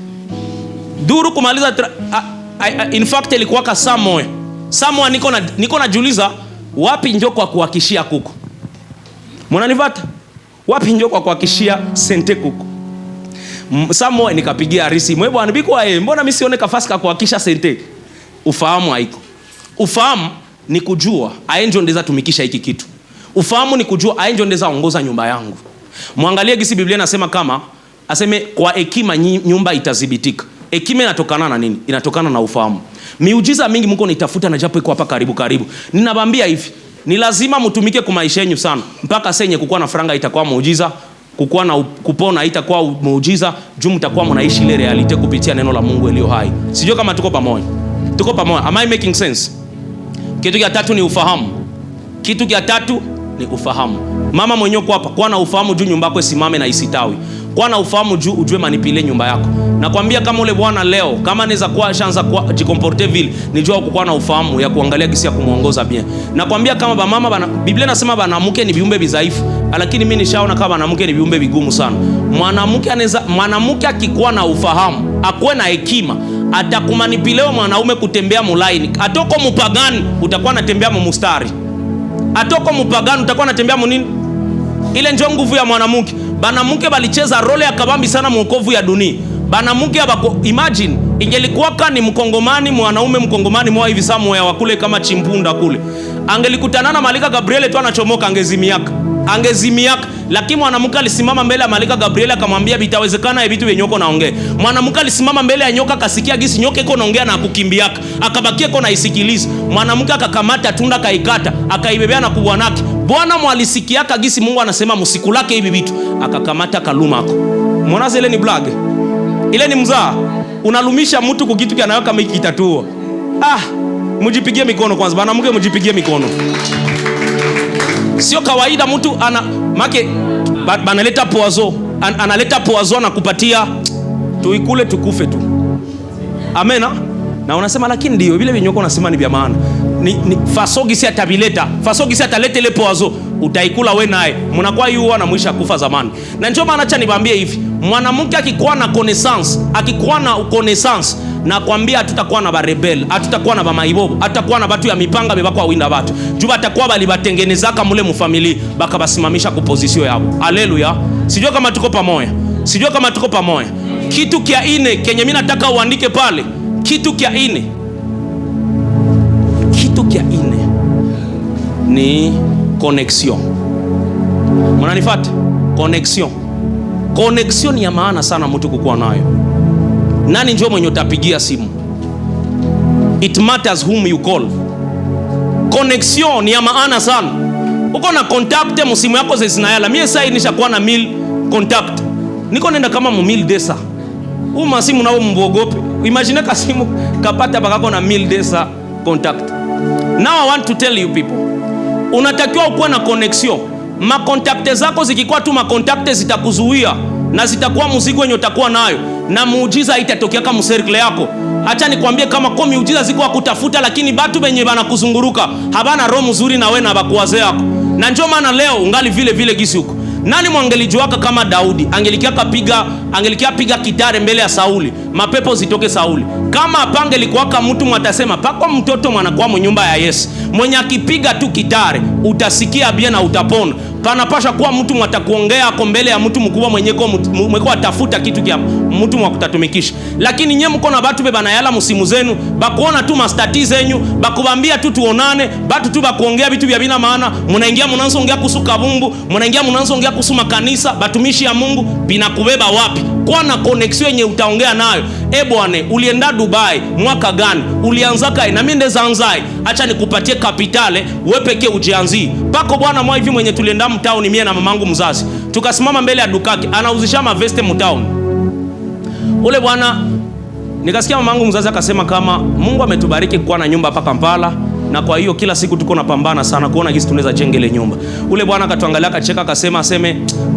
Duru kumaliza in fact ilikuwa ka Samoa niko najiuliza wapi njoo kwa kuhakishia kuku. Mnanivata? Wapi njoo kwa kuhakishia sente kuku. Samoa nikapigia harisi. Mwe bwana biko mbona mimi sione kafasi ka kuhakisha sente. Ufahamu haiko. Ufahamu ni kujua aenjo ndeza tumikisha hiki kitu. Ufahamu ni kujua aenjo ndeza ongoza nyumba yangu. Muangalie gisi Biblia inasema kama aseme kwa hekima nyumba itazibitika. Hekima inatokana na nini? Inatokana na ufahamu. Miujiza mingi mko nitafuta na japo iko hapa karibu. Ninabambia hivi, ni lazima mtumike kwa maisha yenu sana. Mpaka senye kukua na franga itakuwa muujiza, kukua na kupona itakuwa muujiza, juu mtakuwa mnaishi ile reality kupitia neno la Mungu elio hai. Sijui kama tuko pamoja. Tuko pamoja. Am I making sense? Kitu cha tatu ni ufahamu. Kitu cha tatu ni ufahamu. Mama mwenyewe kwa hapa, kwa na ufahamu juu nyumba yako isimame na isitawi. Kwa na ufahamu juu ujue manipile nyumba yako. Nakwambia kama ule bwana leo, kama anaweza kuwa shanza kwa jikomporte vile, nijua kukuwa na ufahamu ya kuangalia kisi ya kumuongoza bien. Nakwambia kama mama Biblia inasema banamuke ni viumbe vidhaifu, lakini mimi nishaona kama banamuke ni viumbe vigumu sana. Mwanamke akikuwa na ufahamu, akuwe na hekima, atakumanipileo mwanaume kutembea mulaini. Atoko mpagani utakuwa unatembea mumustari. Atoko mpagani utakuwa unatembea munini? Ile njoo nguvu ya mwanamke. Banamuke balicheza role ya kabambi sana mwokovu ya dunia. Banamuke imagine ingelikuwa kani mkongomani mwanaume mkongomani mwa hivi Samoa wakule kama chimpunda kule. Angelikutana na Malika Gabriel tu anachomoka angezimiaka. Lakini mwanamke alisimama mbele ya Malika Gabriel akamwambia bitawezekana vitu vyenye uko naongea. Mwanamke alisimama mbele ya nyoka kasikia gisi nyoka iko naongea na kukimbiaka. Akabakia iko naisikiliza. Mwanamke akakamata tunda kaikata, akaibebea na kubwanake. Bwana mwalisikiaka gisi Mungu anasema msikulake hivi vitu. Akakamata kaluma ako. Mwonaze ile ni blage. Ile ni mzaa. Unalumisha mtu kwa kitu kanayoka miki kitatua. Mjipigie mikono kwanza. Banamuke mjipigie mikono. Sio kawaida mtu banaleta poazo. Analeta poazo na kupatia tuikule tukufe tu. Amena? Na unasema lakini ndio vile vinyoko unasema ni vya maana. Ni fasogi si atabileta. Fasogi si ataleta ile poazo. Utaikula we naye. Mnakuwa yuwa na mwisha kufa zamani. Na njoo maana acha niwaambie hivi. Mwanamke akikuwa na connaissance, na kwambia hatutakuwa na barebel, hatutakuwa na bamaibobo, hatutakuwa na batu ya mipanga bebako awinda batu. Juba atakuwa bali batengenezaka mule mufamili baka basimamisha kupozisio yao. Haleluya. Sijua kama tuko pamoja. Kitu kia ine kenye mimi nataka uandike pale. Kitu kia ine ni connection. Mnanifuata? Connection ni ya maana sana mtu kukuwa nayo. Nani njoo mwenye utapigia simu? It matters whom you call. Connection ni ya maana sana. Uko na contact musimu yako zezinayala. Mie sai nishakuwa na 1000 contact. Niko nenda kama 1000 desa. Masimu nao mbogope. Imagine kasimu kapata bakako na 1000 desa contact. Now I want to tell you people. Unatakiwa ukuwa na connection. Makontakte zako zikikuwa tu makontakte zitakuzuia na zitakuwa mzigo wenye utakuwa nayo, na muujiza haitatokea kama circle yako. Acha nikwambie kama kwa miujiza ziko kutafuta, lakini batu benye bana kuzunguruka habana roho mzuri na wewe na bakuwaze yako. Na njoo maana leo ungali vile gisi huko. Nani mwangelijuaka kama Daudi angelikia piga kitare mbele ya Sauli, mapepo zitoke Sauli? Kama apange likuwaka mtu mwatasema pako mtoto mwanakuwa mnyumba ya Yesu, mwenye akipiga tu kitare utasikia bien na utapona. Panapasha kuwa mtu mwatakuongea ako mbele ya mtu mkubwa mweko atafuta kitu kia mtu mwakutatumikisha. Lakini nye mko na batu beba na yala musimu zenu, bakuona tu mastati zenyu, bakubambia tu tuonane, batu tu bakuongea vitu vya bina maana. Munaingia munanzo ongea kuhusu kabumbu, munaingia munanzo ongea kuhusu makanisa, batumishi ya Mungu, binakubeba wapi? Kwa na connection yenye utaongea nayo. Bwana, ulienda Dubai mwaka gani? Ulianzaka na mimi ndeza anzai. Acha nikupatie kapitale, wewe pekee ujianzie. Pako bwana mwa hivi mwenye tulienda mtown mimi na mamangu mzazi. Tukasimama mbele ya dukake, anauzisha maveste mtown. Ule bwana nikasikia mamangu mzazi akasema kama Mungu ametubariki kuwa na nyumba hapa Kampala, na kwa hiyo kila siku tuko napambana sana kuona jinsi tunaweza jenga ile nyumba. Ule bwana akatuangalia akacheka akasema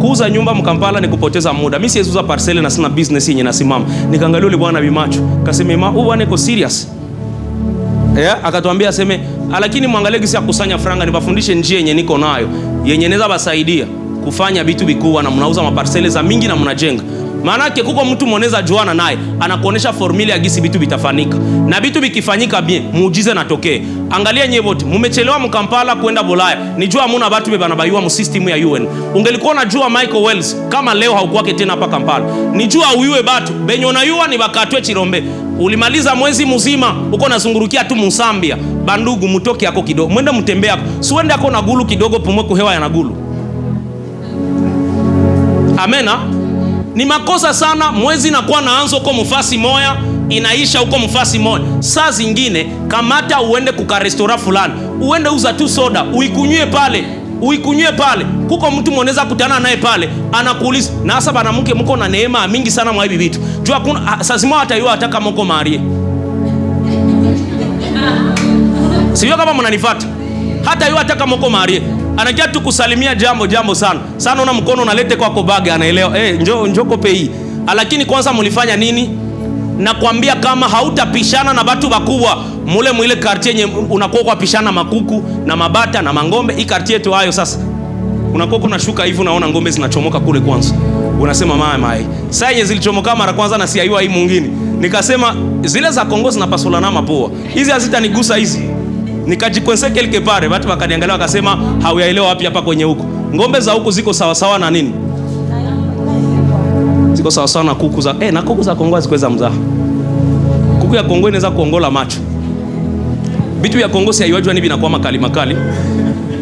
kuuza nyumba mkampala ni kupoteza muda. Mimi siwezi uza parcel na sina business yenye nasimama. Nikaangalia ule bwana bimacho. Akasema huyu bwana iko serious. Akatuambia lakini muangalie gisi ya kusanya franga, nibafundishe njia yenye niko nayo yenye inaweza basaidia kufanya vitu vikubwa, na mnauza maparcele za mingi na mnajenga. Maana yake kuko mtu mwaneza juana naye anakuonesha formula ya gisi vitu vitafanika, na vitu vikifanyika bien muujize natokee. Angalia nyewe wote mumechelewa mkampala kwenda Bulaya, nijua hamuna watu beba nabayua mu system ya UN. Ungelikuwa unajua Michael Wells kama leo haukuwake tena hapa Kampala, nijua uiwe batu benye unayua ni bakatwe Chirombe. Ulimaliza mwezi mzima uko nazungurukia tu Musambia. Bandugu mutoke yako kidogo, mwende mtembea, siwende yako na gulu kidogo, pumwe kuhewa ya nagulu. Amena. Ni makosa sana mwezi na kuwa naanza huko mfasi moya inaisha huko mfasi moya. Saa zingine kamata uende kuka restaurant fulani, uende uza tu soda uikunywe pale. Kuko mtu mwaneza kutana naye pale anakuuliza na hasa bana mke mko na neema mingi sana mwa hivi vitu. Jua kuna sazima hata yeye ataka mko Marie. Sio kama mnanifuata. Hata yeye ataka mko Marie. Anakia tu kusalimia jambo sana. Sana una mkono unalete kwako bagi anaelewa. Njoo kope hii. Lakini kwanza mlifanya nini? Nakwambia kama hautapishana na watu wakubwa mwile quartier yenye unakuwa kwa pishana makuku na mabata na mangombe. Hii quartier yetu hayo sasa. Unakuwa unashuka hivi unaona ngombe zinachomoka kule kwanza. Unasema mama sasa yenye zilichomoka mara kwanza na siaiwa hii mwingine. Nikasema zile za Kongo zinapasula na mapoa. Hizi hazitanigusa hizi. Nikajikwense quelque part, watu wakaniangalia wakasema hauyaelewa wapi hapa kwenye huko. Ngombe za huko ziko sawa sawa na nini? Ziko sawa sawa na kuku za na kuku za Kongo zikweza mzaha. Kuku ya Kongo inaweza kuongola macho. Vitu ya Kongo si haiwajua ni vinakuwa makali.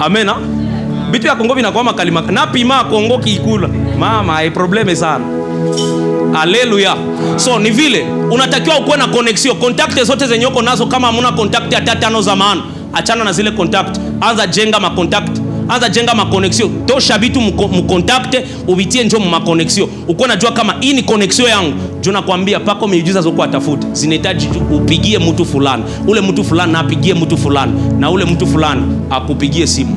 Amena. Vitu ya Kongo vinakuwa makali. Na pima Kongo kiikula. Mama probleme sana. Haleluya. So ni vile unatakiwa ukuwe na connection. Contact zote zenye uko nazo, kama hamuna contact hata 5 za maana, achana na zile contact. Anza jenga ma contact. Anza jenga ma connection. Tosha vitu mcontact, ubitie njoo ma connection. Uko unajua kama hii ni connection yangu. Juu nakwambia pako miujiza zoko atafuta. Zinahitaji upigie mtu fulani. Ule mtu fulani na apigie mtu fulani. Na ule mtu fulani akupigie simu.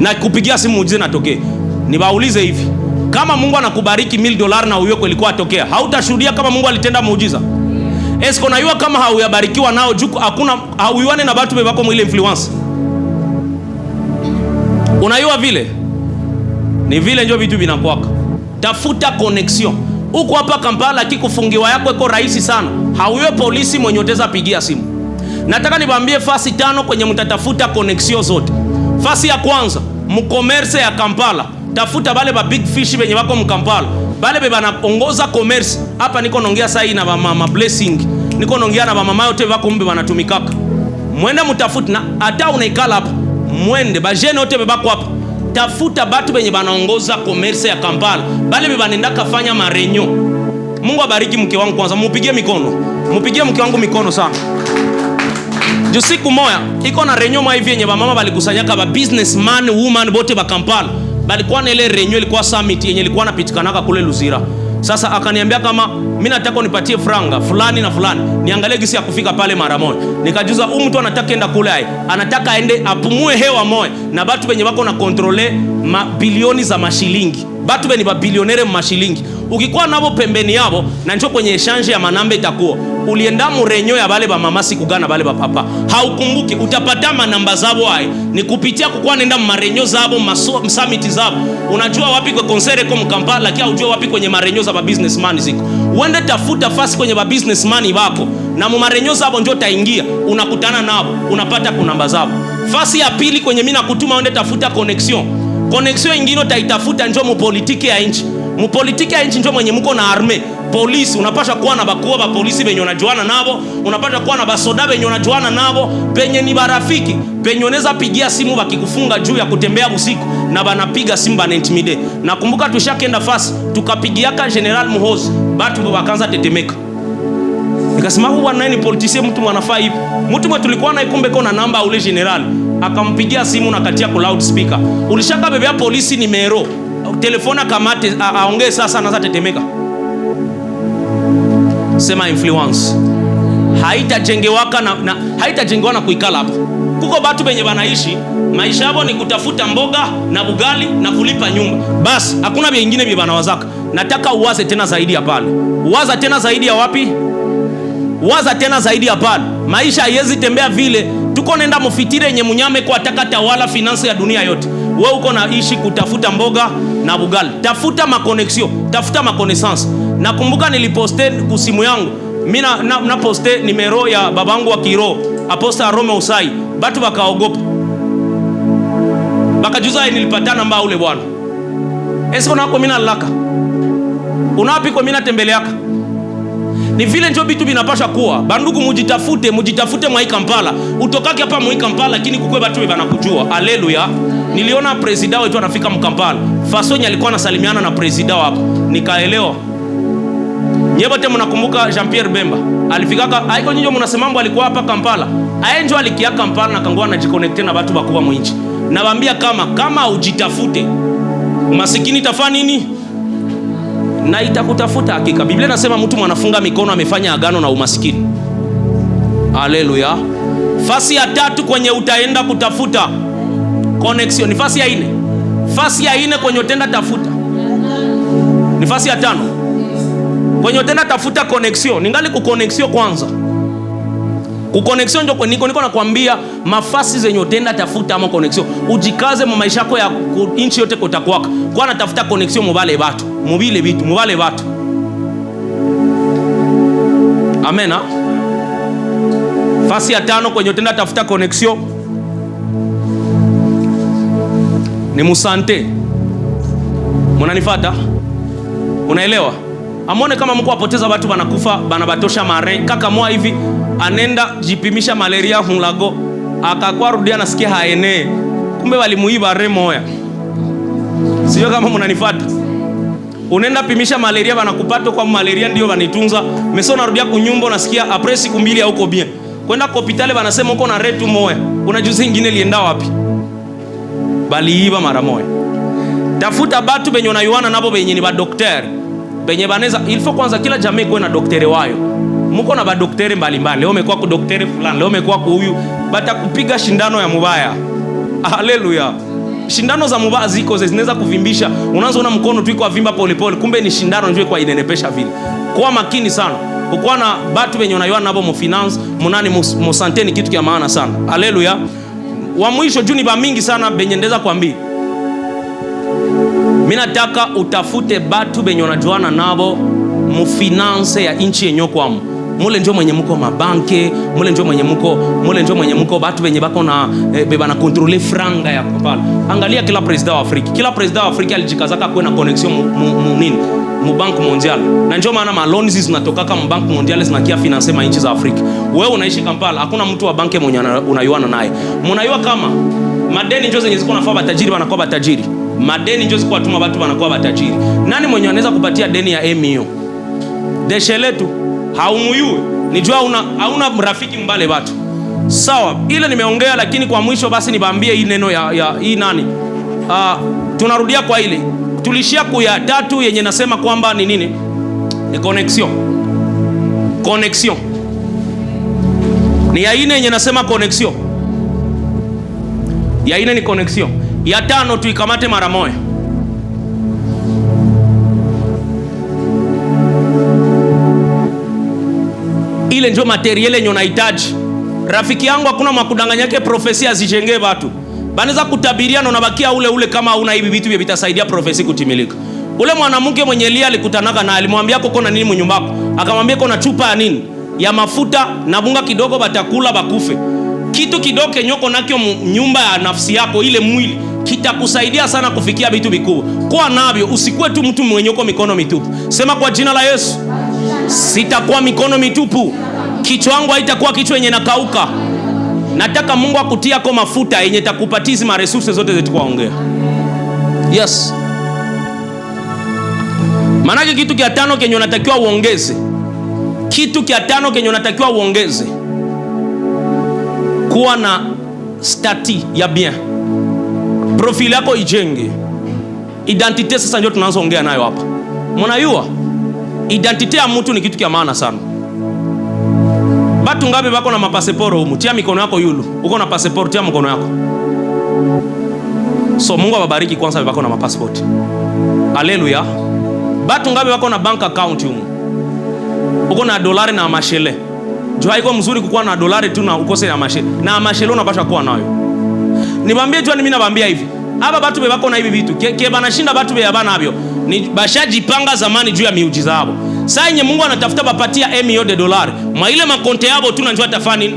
Na kupigia simu muujiza natokee. Nibaulize hivi. Kama Mungu anakubariki $1,000 na uyo ilikuwa atokea, hautashuhudia kama Mungu alitenda muujiza? Esko na yua kama hauyabarikiwa nao juku hakuna hauyuane na watu bebako mwile influence. Unayua vile? Ni vile ndio vitu vinakuwaka. Tafuta connection. Huko hapa Kampala kikufungiwa yako iko rahisi sana. Hauyo polisi mwenye utaweza pigia simu. Nataka niwaambie fasi 5 kwenye mtatafuta connection zote. Fasi ya kwanza, mcommerce ya Kampala. Tafuta bale ba big fish benye wako mkampala. Bale beba naongoza commerce. Hapa niko naongea sasa na mama blessing. Niko naongea na mama yote wako mbe wanatumikaka. Mwende mtafuta na hata unaikala hapa. Mwende ba jeune yote bebako hapa. Tafuta batu benye banaongoza commerce ya Kampala. Bale beba nenda kafanya marenyo. Mungu abariki mke wangu kwanza. Mupigie mikono. Mupigie mke wangu mikono sana. Juu siku moja iko na renyo mwa hivi yenye ba mama balikusanyaka ba businessman woman bote ba Kampala. Balikuwa na ile renyo ilikuwa summit yenye ilikuwa napitikanaka kule Luzira. Sasa akaniambia kama mimi nataka unipatie franga fulani na fulani, niangalie gisi ya kufika pale mara moja. Nikajuza huyu mtu anataka enda kule anataka aende apumue hewa moja na watu wenye wako na controle mabilioni za mashilingi. Watu wenye babilionere mashilingi. Ukikuwa nabo pembeni yabo na njoo kwenye exchange ya manambe itakuwa. ulienda murenyo ya bale ba mama siku gana bale ba papa, haukumbuki. Utapata manamba zabo hai ni kupitia kukua nenda marenyo zabo summit zabo. Unajua wapi kwa konsere kwa Kampala, lakini hujua wapi kwenye marenyo za ba businessman ziko. Uende tafuta fasi kwenye ba businessman wako na mu marenyo zabo ndio taingia, unakutana nabo, unapata kunamba zabo. Fasi ya pili kwenye mimi nakutuma uende tafuta connection. Connection ingine utaitafuta ndio mu politiki ya nchi. Mu politiki ya nchi ndio mwenye mko na arme. Polisi unapasha kuwa na bakuwa ba polisi benye unajuana nabo, unapasha kuwa na basoda benye unajuana nabo, penye ni barafiki, penye unaweza pigia simu bakikufunga juu ya kutembea usiku na banapiga simu bana intimidate. Nakumbuka tushakenda fasi tukapigiaka General Muhozi, batu wakaanza tetemeka. Nikasema huwa nani politicien mtu mwanafaa hivi. Mtu mwe tulikuwa na ikumbe kona namba ule general, akampigia simu na katia ku loudspeaker. Ulishaka bebea polisi nimero. Telefona kamate aongee sasa anaanza tetemeka. Sema influence haitajengewaka na haitajengewa na kuikala hapa. Kuko batu benye banaishi maisha yao ni kutafuta mboga na bugali na kulipa nyumba. Basi hakuna vingine vya banawazaka. Nataka uwaze tena zaidi ya pale. Uwaza tena zaidi ya wapi? Uwaza tena zaidi ya pale. Maisha haiwezi tembea vile. Tuko nenda mufitire yenye munyame kwa ataka tawala finance ya dunia yote. Wewe uko naishi kutafuta mboga na bugali. Tafuta makonexio, tafuta makonaissance. Nakumbuka niliposte kusimu yangu. Mimi na poste nimero ya babangu wa kiro, Aposta Rome Usai. Batu bakaogopa. Bakajuza nilipata namba ule bwana. Esko nako mimi nalaka. Unapi kwa mimi natembeleaka. Ni vile ndio bitu binapasha kuwa. Bandugu mujitafute mwa Kampala. Utokake hapa mwa Kampala lakini kukwe batu banakujua. Haleluya. Niliona president wetu anafika Mkampala. Fasoni alikuwa anasalimiana na president hapo. Nikaelewa. Nyebote mnakumbuka Jean-Pierre Bemba. Alifikaka haiko nyinyi mnasemambo alikuwa hapa Kampala. Aenjo alikia Kampala na kangua na jiconnect na watu bakubwa mwinchi. Nawaambia kama ujitafute. Umasikini tafanya nini? Na itakutafuta hakika. Biblia inasema mtu mwanafunga mikono amefanya agano na umasikini. Haleluya. Fasi ya tatu kwenye utaenda kutafuta connection. Ni fasi ya 4. Fasi ya 4 kwenye utenda tafuta. Ni fasi ya 5. Kwenye utenda tafuta connection. Ningali ku connection kwanza. Ku connection ndio niko nakwambia mafasi zenye utenda tafuta ama connection. Ujikaze mu maisha yako ya inchi yote kotakwaka. Kwa natafuta connection mubale batu. Mubile bitu, mubale batu. Amena. Fasi ya 5 kwenye utenda tafuta connection ni musante. Munanifata? Unaelewa? Amone kama mko apoteza watu banakufa, banabatosha mare. Kaka mwa hivi anenda jipimisha malaria hulago. Akakwa rudia nasikia haene. Kumbe walimuiba remoya. Sio kama munanifata? Unenda pimisha malaria banakupata kwa malaria ndio banitunza. Meso narudia kunyumba nasikia après siku 2 huko bien. Kwenda kwa hospitali banasema uko na retu moya. Unajuzi nyingine lienda wapi? Baliiba mara moja. Tafuta batu benye unayuana nabo benye ni ba daktari. Benye baneza ilifo kwanza kila jamii kuwe na daktari wayo. Muko na ba daktari mbalimbali. Leo umekuwa ku daktari fulani, leo umekuwa ku huyu, bata kupiga shindano ya mubaya. Haleluya. Shindano za mubaya ziko zinaweza kuvimbisha. Unaanza una mkono tu iko avimba polepole, kumbe ni shindano njoo kwa inenepesha vile. Kwa makini sana. Ukuwa na batu benye unayuana nabo mu finance, munani mu sante ni kitu kia maana sana. Haleluya. Wa mwisho juu ni ba mingi sana benye ndeza kuambia. Mimi nataka utafute batu benye unajuana nabo mu finance ya inchi yenyo kwamu. Mule ndio mwenye mko mabanke, mule ndio mwenye mko batu benye bako na beba na contrôler franga ya Kampala. Angalia kila president wa Afrika. Kila president wa Afrika alijikazaka kuwe na connection mu Bank Mondial. Na ndio maana ma loans zinatokaka mu Bank Mondial zinakia finance ma inchi za Afrika. Wewe unaishi Kampala, hakuna mtu wa banke mwenye unayuana naye. Mnayua kama madeni ndio zenye ziko nafaa batajiri wanakuwa batajiri. Madeni ndio ziko watuma watu wanakuwa batajiri. Nani mwenye anaweza kupatia deni ya emio? Deshe letu haumuyue. Nijua hauna rafiki mbale watu. Sawa, ile nimeongea lakini kwa mwisho basi nibaambie hii neno ya hii nani. Tunarudia kwa ile. Tulishia kuya 3 yenye nasema kwamba ni nini? Ni connection. Connection. Ni ya 4 yenye nasema connection. Ya 4 ni connection. Ya 5 tuikamate mara moja. ile ndio materiel yenye unahitaji. Rafiki yangu, hakuna makudanganyake profesia zijengee watu. Banaweza kutabiria na unabakia ule ule kama hauna hivi vitu vya vitasaidia profesi kutimilika. Ule mwanamke mwenye Elia alikutanaka na alimwambia koko na nini mnyumbako? Akamwambia kona chupa ya nini? Ya mafuta na bunga kidogo, batakula bakufe. Kitu kidogo kenyoko nakyo nyumba ya nafsi yako, ile mwili kitakusaidia sana kufikia vitu vikubwa. Kwa navyo usikue tu mtu mwenye uko mikono mitupu. Sema kwa jina la Yesu, sitakuwa mikono mitupu. Kichwa wangu haitakuwa kichwa yenye nakauka. Nataka Mungu akutia kwa mafuta yenye takupatizi ma resources zote zetu kwaongea. Yes. Manake kitu kia tano kenye unatakiwa uongeze. Kitu kia tano kenye unatakiwa uongeze. Kuwa na stati ya bien. Profili yako ijenge. Identite sasa ndio tunaanza ongea nayo hapa. Mnayua? Identite ya mtu ni kitu kia maana sana. Batu ngapi bako na mapaseporo humu? Tia mikono yako yulu. Uko na passport, tia mkono yako. So Mungu awabariki kwanza bako na mapassport. Haleluya. Batu ngapi bako na bank account humu? Uko na dolari na mashele. Jua haiko mzuri kukuwa na dolari tu na ukose na mashele. Na mashele unapaswa kuwa nayo. Niwaambie jua, mimi nawaambia hivi. Hapa batu bako na hivi vitu. Ke banashinda batu bana navyo. Ni bashajipanga zamani juu ya miujiza yao. Sasa yenye Mungu anatafuta bapatia $1,000,000. Mwa ile makonte yao tu najua tafani.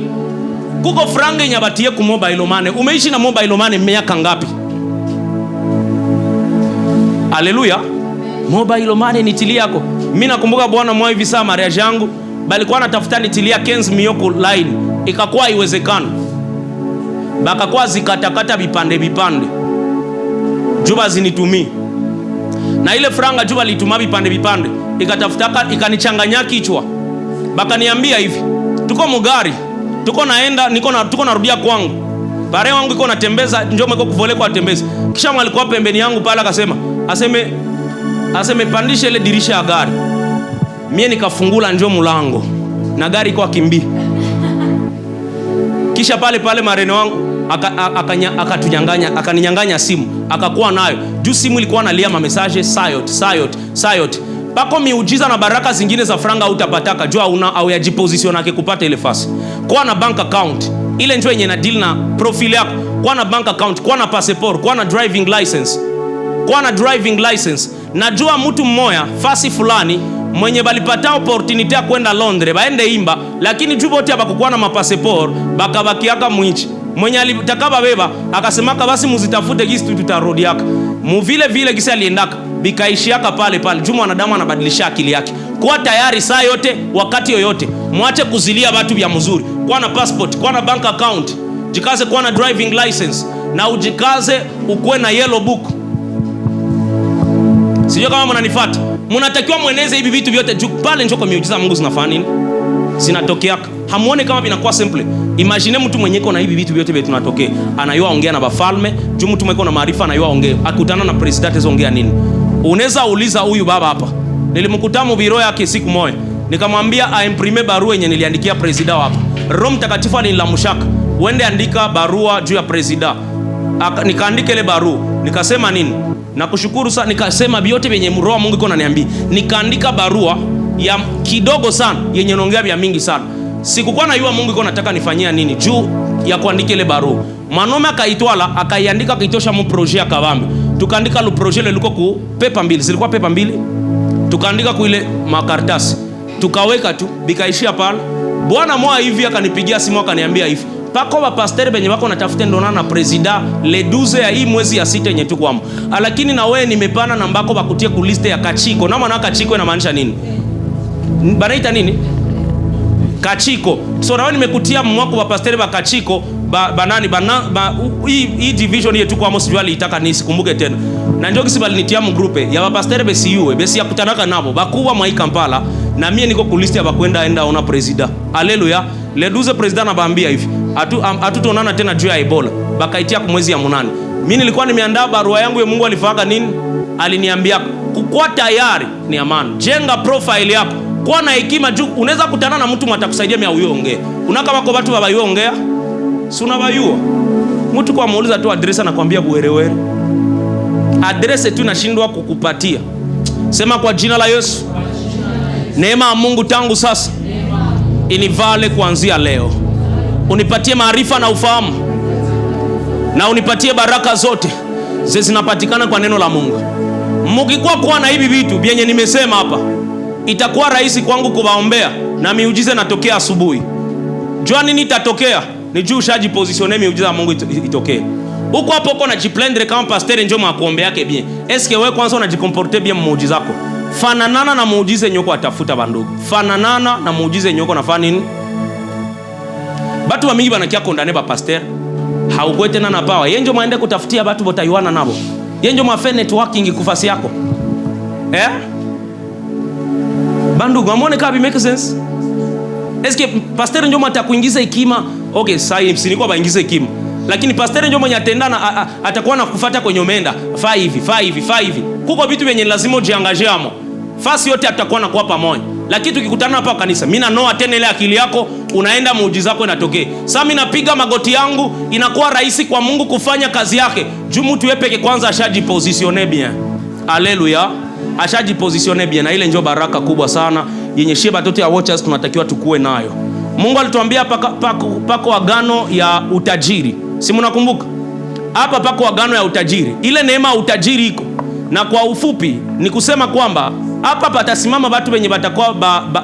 Kuko franga yenye batie ku mobile money. Umeishi na mobile money miaka ngapi? Haleluya. Mobile money ni tili yako. Mimi nakumbuka bwana mwa hivi saa marriage yangu balikuwa anatafuta nitilia Kenz Miyoko line. Ikakuwa haiwezekana. Bakakuwa zikatakata vipande vipande. Juba zinitumii. Na ile franga juba lituma vipande vipande. Ikatafutaka ikanichanganya kichwa. Bakaniambia hivi, tuko mugari, tuko naenda, tuko narudia kwangu. Bare wangu iko natembeza, njoo mweko kuvole kwa tembeza. Kisha mwalikuwa pembeni yangu pala akasema, aseme pandisha ile dirisha ya gari. Mie nikafungula njoo mulango na gari iko kimbi. Kisha pale mareno wangu akaninyanganya simu, akakuwa nayo. Juu simu ilikuwa nalia ma message sayot. Pako miujiza na baraka zingine za franga utapataka jua au ya jiposition yake kupata ile fasi. Kwa na bank account ile njoo yenye na deal na profile yako. Kwa na bank account, kwa na passport, kwa na driving license. Najua mtu mmoja fasi fulani mwenye balipata opportunity ya kwenda Londres baende imba, lakini juu wote abakuwa na mapassport bakabakiaka mwinchi. Mwenye alitakaba beba akasemaka basi muzitafute gisi tutarudi yaka. Mu vile gisi aliendaka bikaishiaka pale. Juu mwanadamu anabadilisha akili yake. Kuwa tayari saa yote wakati yoyote. Mwache kuzilia watu vya mzuri. Kuwa na passport, kuwa na bank account. Jikaze kuwa na driving license na ujikaze ukuwe na yellow book. Sijui kama mnanifuata. Mnatakiwa mueneze hivi vitu vyote juu pale njoo kwa miujiza Mungu zinafanya nini? Zinatokeaka. Hamuone kama vinakuwa simple. Imagine mtu mwenye na hivi vitu vyote vile tunatokea. Anayua ongea na bafalme, juu mtu mwenye na maarifa anayua ongea. Akutana na president ongea nini? Unaweza uliza huyu baba hapa. Nilimkuta mu biro yake siku moja. Nikamwambia aimprime barua yenye niliandikia president hapa. Roho Mtakatifu alinilamushaka. Uende andika barua juu ya president. Nikaandika ile barua. Nikasema nini? Nakushukuru sana. Nikasema vyote vyenye Roho Mungu iko ananiambia. Nikaandika barua ya kidogo sana yenye naongea vya mingi sana. Sikukuwa najua Mungu iko nataka nifanyia nini juu ya kuandika ile barua. Mwanaume akaitwala akaiandika akaitosha mu projet ya Kabambi. Tukaandika lu projet ile liko ku pepa mbili. Zilikuwa pepa mbili. Tukaandika ku ile makaratasi. Tukaweka tu bikaishia pale. Bwana mwa hivi akanipigia simu akaniambia hivi. Pako ba pastor benye wako natafuta ndona na president le 12 ya hii mwezi ya 6 yenye tuko hapo. Lakini na wewe nimepana namba yako bakutie ku liste ya Kachiko. Na maana Kachiko inamaanisha nini? Banaita nini? Kachiko. So na wewe nimekutia mwako wa pastor ba Kachiko hii division yetu kwa mosi jwali itaka nisi kumbuke tena. Na ndio kisi balinitia mu groupe ya ba pastor besiwe besi ya kutanaka nabo bakuwa mwa Kampala na mie niko ku liste ya bakwenda enda ona president. Haleluya. Le 12 president anabaambia hivi. Hatutonana tena juu ya Ebola. Bakaitia kwa mwezi ya 8. Mimi nilikuwa nimeandaa barua yangu ya Mungu alifaka nini? Aliniambia kukuwa tayari ni amani. Jenga profile yako. Kwa na hekima juu unaweza kutana na mtu matakusaidia mia uongee. Kuna kama kwa watu baba yuongea? Si unabayua. Mtu kwa muuliza tu address anakuambia buwerewere. Address tu nashindwa kukupatia. Sema kwa jina la Yesu. Neema ya Mungu tangu sasa inivale kuanzia leo. Unipatie maarifa na ufahamu, na unipatie baraka zote zinapatikana kwa neno la Mungu. Mukikuwa kuwa na hivi vitu vyenye nimesema hapa, itakuwa rahisi kwangu kuwaombea na miujiza natokea asubuhi. Jua nini itatokea? Ni juu ushaji positione miujiza ya Mungu itokee. Huko hapo uko najiplendre kama pasteur njoo makuombe yake bien. Eske wewe kwanza unajikomporte bien muujiza wako? Fananana na muujiza yenye uko atafuta bandugu. Fananana na muujiza yenye uko nafanya nini? Batu wa mingi banakia kondane ba pasteur. Haugwe tena na power. Yenjo maende kutafutia batu botayuana nabo. Yenjo mafe networking kufasi yako. Bandugu, amone kabi make sense? Eske pasteur njoo matakuingiza hekima? Okay, sai msiniko baingize hekima. Lakini pasteur njoo mwenye atendana atakuwa na kufuata kwenye umeenda. Faa hivi. Kuko vitu vyenye lazima ujiangaje amo. Fasi yote atakuwa na kwa pamoja. Lakini tukikutana hapa kanisa, mimi na noa tena ile akili yako, unaenda muujiza wako inatokea. Sasa mimi napiga magoti yangu, inakuwa rahisi kwa Mungu kufanya kazi yake. Juu mtu yeye peke kwanza ashajipositionner bien. Haleluya. Ashajipositionner bien, na ile ndio baraka kubwa sana yenye sheba tote ya watchers tunatakiwa tukue nayo. Mungu alituambia pako agano ya utajiri. Si mnakumbuka? Hapa pako agano ya utajiri. Ile neema ya utajiri iko. Na kwa ufupi ni kusema kwamba hapa patasimama watu wenye batakuwa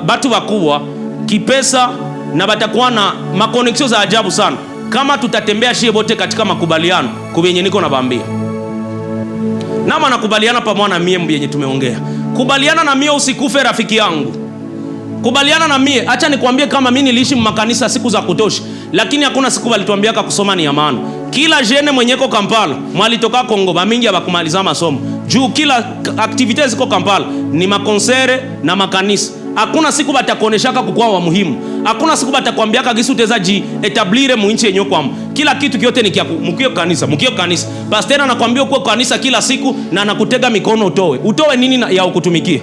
batu wakubwa kipesa, na batakuwa na makoneksio za ajabu sana kama tutatembea shie bote katika makubaliano kubenye niko na bambia. Nama nakubaliana pamoja na mie mbenye tumeongea. Kubaliana na mie usikufe rafiki yangu. Kubaliana na mie, acha nikwambie kama mimi niliishi makanisa siku za kutosha, lakini hakuna siku walituambia kusoma ni ya maana. Kila jene mwenyeko Kampala, mwalitoka Kongo, bamingi abakumaliza masomo. Juu kila activities ziko Kampala ni makonsere na makanisa. Hakuna siku batakoneshaka kukua wa muhimu. Hakuna siku batakwambiaka gisi utezaji etablire mu nchi yenyewe kwamba kila kitu kyote ni kia mkio kanisa. Pastor anakuambia uko kanisa kila siku na anakutega mikono utoe nini ya ukutumikia.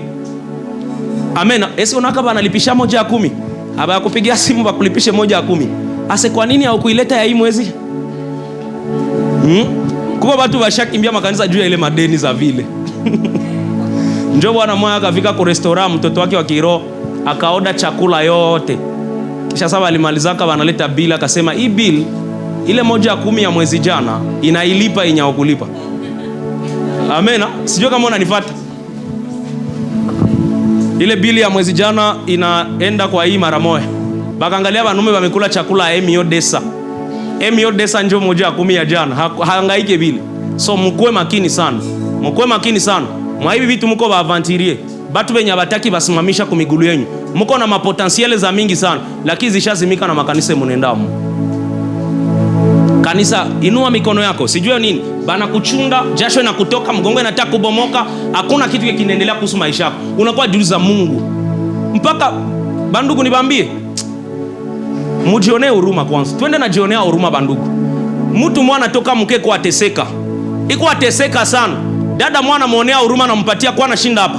Amen. Esi unaka banalipisha 1/10. Aba kupigia simu bakulipishe 1/10. Ase kwa nini haukuileta ya hii mwezi? Kuko watu washakimbia makanisa juu ya ile madeni za vile. Njoo bwana mmoja akafika kwa restaurant, mtoto wake wa kiroho akaoda chakula yote. Kisha sasa alimalizaka wanaleta bill, akasema hii bill ile 1/10 ya mwezi jana inailipa yenye hakulipa. Amen. Sijui kama unanifuata. Ile bili ya mwezi jana inaenda kwa hii mara moja. Bakaangalia wanume wamekula chakula Emio Desa. Emio Desa njoo 1/10 ya jana. Haangaike bili. So mkue makini sana. Mwa hivi vitu mko ba avanturier. Batu benye bataki basimamisha kumigulu yenu. Mko na mapotensiale za mingi sana, lakini zishazimika na makanisa munendamo. Kanisa, inua mikono yako. Sijui nini. Bana kuchunda, jasho na kutoka, mgongo inataka kubomoka, hakuna kitu kinaendelea kuhusu maisha yako. Unakuwa juu za Mungu. Mpaka bandugu nibambie, mujionee huruma kwanza. Twende na jionea huruma bandugu. Mtu mwana toka mkeko ateseka. Iko ateseka sana. Dada mwana muonea huruma na mpatia kwa anashinda hapa.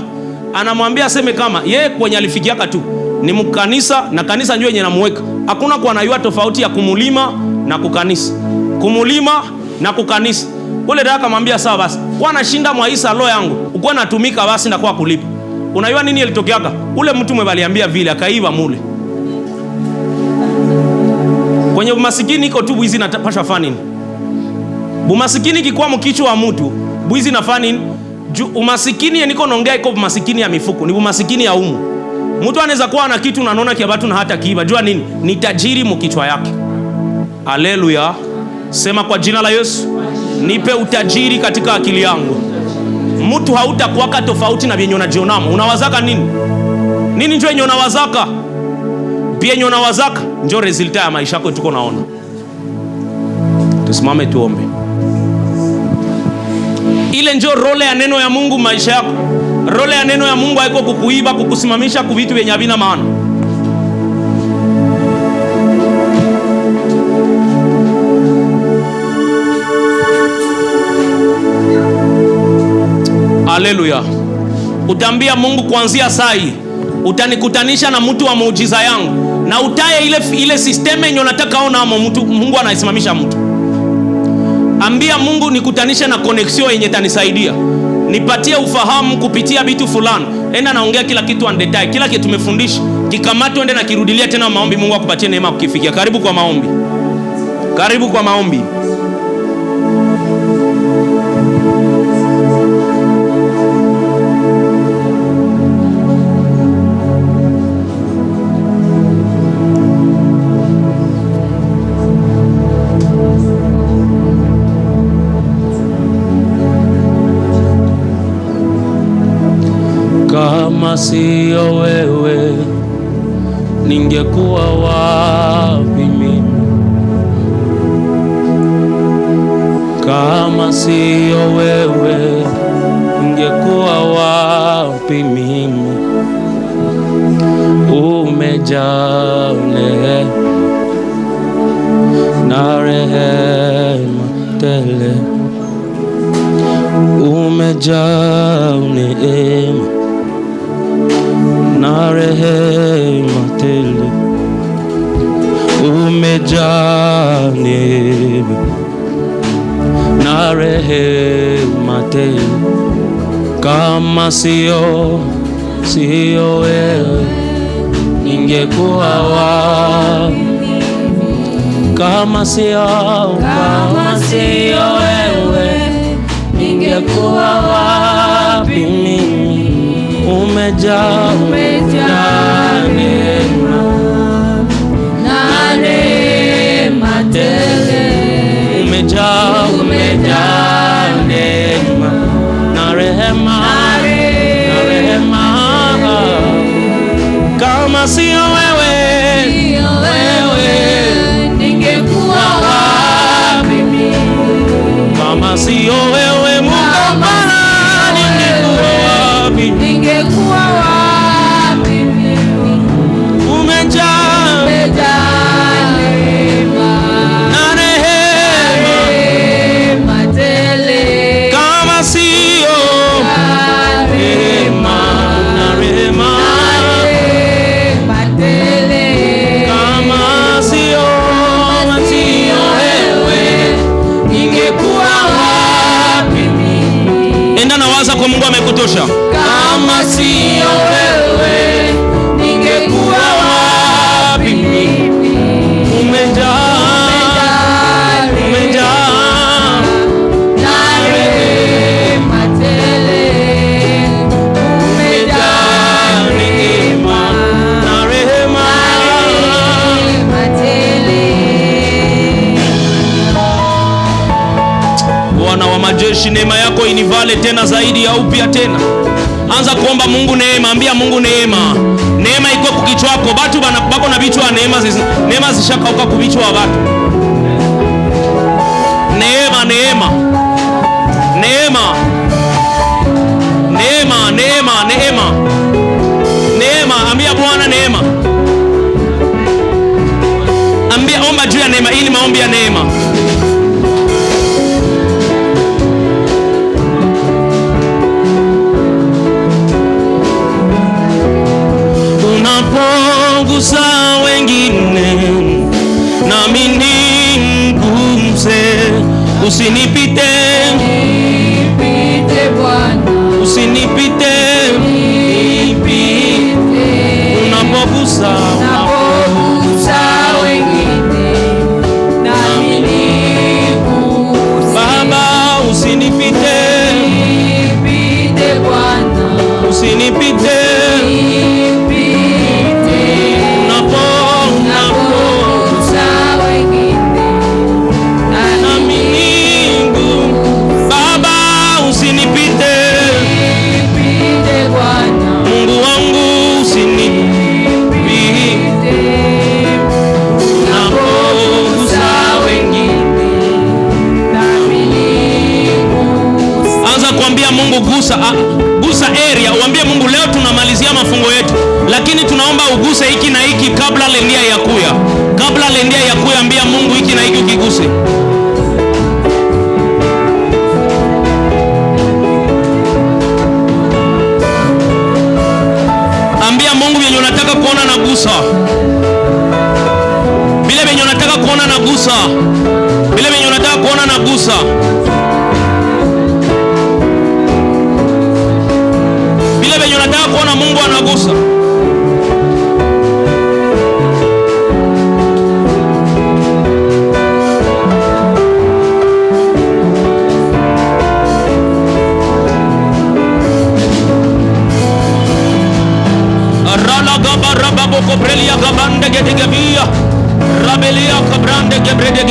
Anamwambia aseme kama yeye kwenye alifikiaka tu ni mkanisa, na kanisa ndio yenye namuweka. Hakuna kwa anayua tofauti ya kumulima na kukanisa. Kumulima na kukanisa. Ule dada akamwambia sawa basi. Kwa anashinda mwa Isa lo yangu. Uko natumika basi na kwa kulipa. Unajua nini ilitokeaka? Ule mtu mwaliambia vile akaiba mule. Kwenye umasikini iko tu bwizi napasha fani. Umasikini kikuwa mkichwa wa mtu, bwizi na fani. Umasikini yeniko naongea iko umasikini ya mifuko, ni umasikini ya umu. Mtu anaweza kuwa na kitu unaona kia watu na hata kiiba. Jua nini? Ni tajiri mkichwa yake. Haleluya. Sema kwa jina la Yesu, nipe utajiri katika akili yangu. Mtu hautakuwaka tofauti na vyenye unajionamo. Unawazaka nini? Nini ndio yenye unawazaka? Pia yenye unawazaka ndio resulta ya maisha yako tuko naona. Tusimame tuombe. Ile ndio role ya neno ya Mungu maisha yako. Role ya neno ya Mungu haiko kukuiba, kukusimamisha kwa vitu vyenye havina maana. Haleluya. Utaambia Mungu kuanzia saa hii utanikutanisha na mtu wa muujiza yangu, na utaye ile system yenye unataka ona ama mtu Mungu anaisimamisha mtu. Ambia Mungu nikutanisha na connection yenye tanisaidia. Nipatie ufahamu kupitia vitu fulani. Enda naongea kila kitu on detail. Kila kitu tumefundisha kikamata uende na kirudilia tena maombi. Mungu akupatie neema kukifikia. Karibu kwa maombi, karibu kwa maombi. Kama sio wewe ningekuwa wapi mimi? Kama sio wewe ningekuwa wapi mimi? Umejaa neema na rehema tele, umejaa neema na rehema tele, umejaa neema na rehema tele. Kama sio wewe ningekuwa wapi? Kama sio wewe ningekuwa wapi mimi? Umejaa neema na rehema tele, umejaa neema na rehema. Kama sio wewe ningekuwa wapi mimi? Kama sio wewe Mungu Bwana ningekuwa wapi mimi? Umejaa neema na rehema tele. Kama sio neema na rehema tele, kama sio wewe ningekuwa wapi mimi? Enda na waza kwa Mungu amekutosha. Kama sio wewe ningekuwa wapi mimi? Umejaa na rehema tele, umejaa neema na rehema tele. Bwana wa majeshi, neema yako inivale tena zaidi ya upya tena. Anza kuomba Mungu neema, ambia Mungu neema. Neema iko kukichwa wako. Batu bako na bichwa neema zishakauka kubichwa watu. Neema. Ambia Bwana neema. Ambia, omba juu ya neema. Ili maombi ya neema. Unapogusa wengine nami niguse, usinipite Bwana, usinipite. Unapogusa wengine nami niguse, Baba usinipite Bwana, usinipite. Mungu gusa area. Uambie Mungu, leo tunamalizia mafungo yetu, lakini tunaomba uguse hiki na hiki kabla lendia ya kuya. Kabla lendia ya kuya, ambia Mungu hiki na hiki ukiguse. Ambia Mungu vyenye unataka kuona na gusa. Vile vyenye unataka kuona na gusa. Vile vyenye unataka kuona na gusa. Vile venye unataka kuona Mungu anagusa.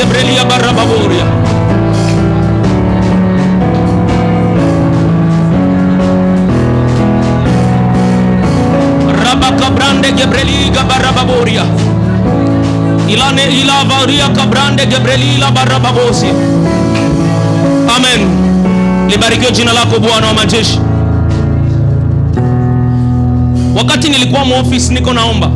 gebrelia barababoria. Rabakabrande gebreliga barababoria. Ilane ila varia kabrande gebrelila barababosi. Amen. Libarikiwe jina lako Bwana wa majeshi. Wakati nilikuwa muofisi niko naomba,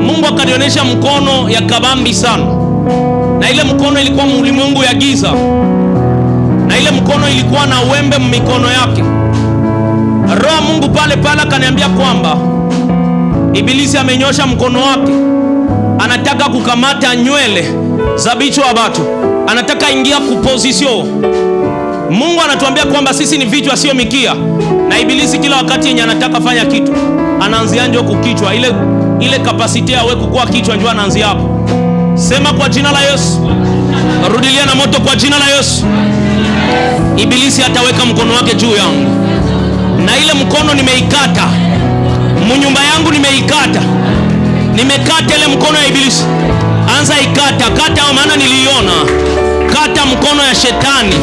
Mungu akanionyesha mkono ya kabambi sana, na ile mkono ilikuwa ulimwengu ya giza, na ile mkono ilikuwa na wembe mikono yake. Roho Mungu pale pale akaniambia kwamba Ibilisi amenyosha mkono wake, anataka kukamata nywele za bichwa watu, anataka ingia kupozisio. Mungu anatuambia kwamba sisi ni vichwa sio mikia, na Ibilisi kila wakati yenye anataka fanya kitu anaanzia ndio kukichwa. Ile kapasiti ya wewe kukua kichwa ndio anaanzia hapo. Sema kwa jina la Yesu. Rudilia na moto kwa jina la Yesu. Ibilisi ataweka mkono wake juu yangu, na ile mkono nimeikata. Munyumba yangu nimeikata. Nimekata ile mkono ya Ibilisi. Anza ikata, kata maana niliona. Kata mkono ya shetani.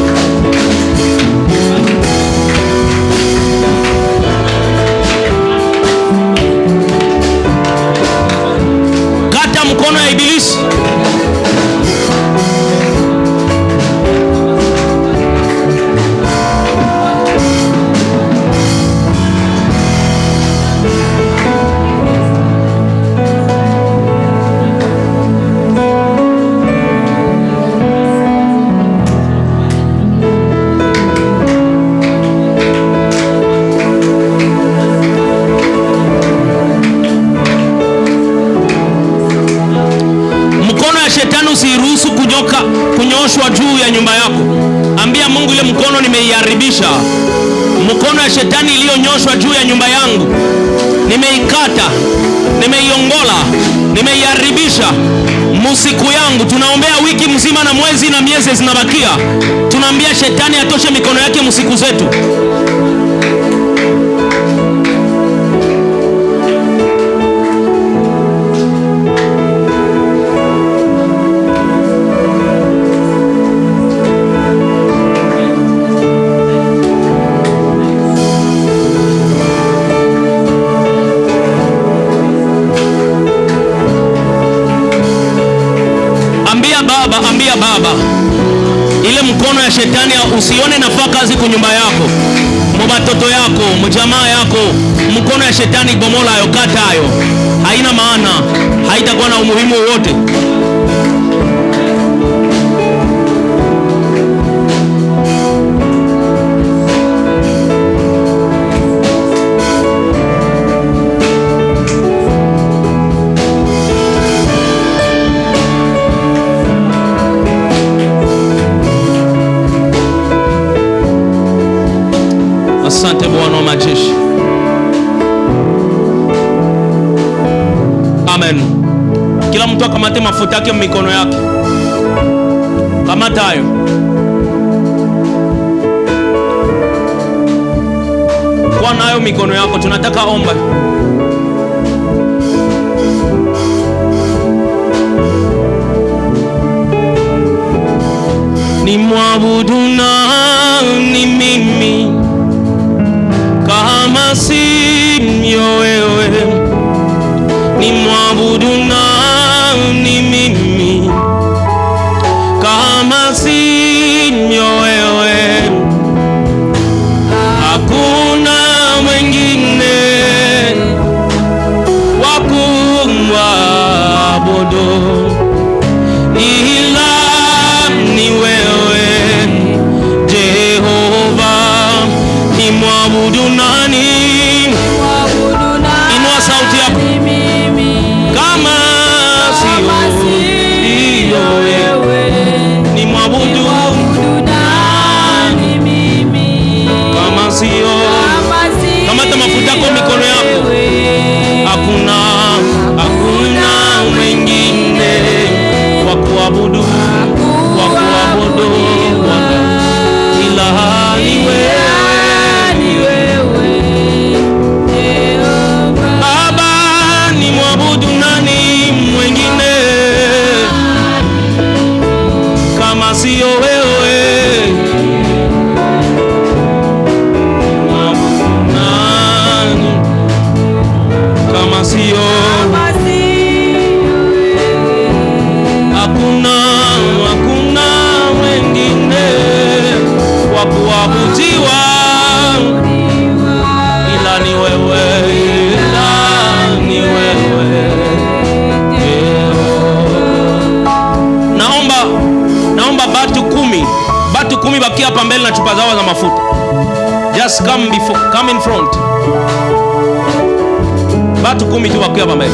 Kata mkono ya Ibilisi. Usiruhusu kunyoshwa juu ya nyumba yako. Ambia Mungu, ile mkono nimeiharibisha. Mkono ya shetani iliyonyoshwa juu ya nyumba yangu nimeikata, nimeiongola, nimeiharibisha. Musiku yangu tunaombea wiki mzima na mwezi na miezi zinabakia. Tunaambia shetani atoshe mikono yake musiku zetu. Ambia Baba, ile mkono ya shetani usione nafaa kazi kwa nyumba yako, mubatoto yako, mjamaa yako. Mkono ya shetani bomola hayo, kata hayo. Haina maana, haitakuwa na umuhimu wowote. Asante Bwana wa majeshi. Amen. Kila mtu akamate mafuta yake mikono yake. Kamata hayo. Kwa nayo mikono yako, tunataka omba. Ni mwabudu nani mimi kama sio wewe? Ni mwabudu nani mimi kama sio wewe? Hakuna mwingine kama sio wewe nani, kama sio hakuna wengine wa kuabudiwa ila ni wewe, ila ni wewe. Naomba batu kumi bakia hapa mbele na chupa zao za mafuta. Just come in front. Batu 10 tu bakia hapa mbele.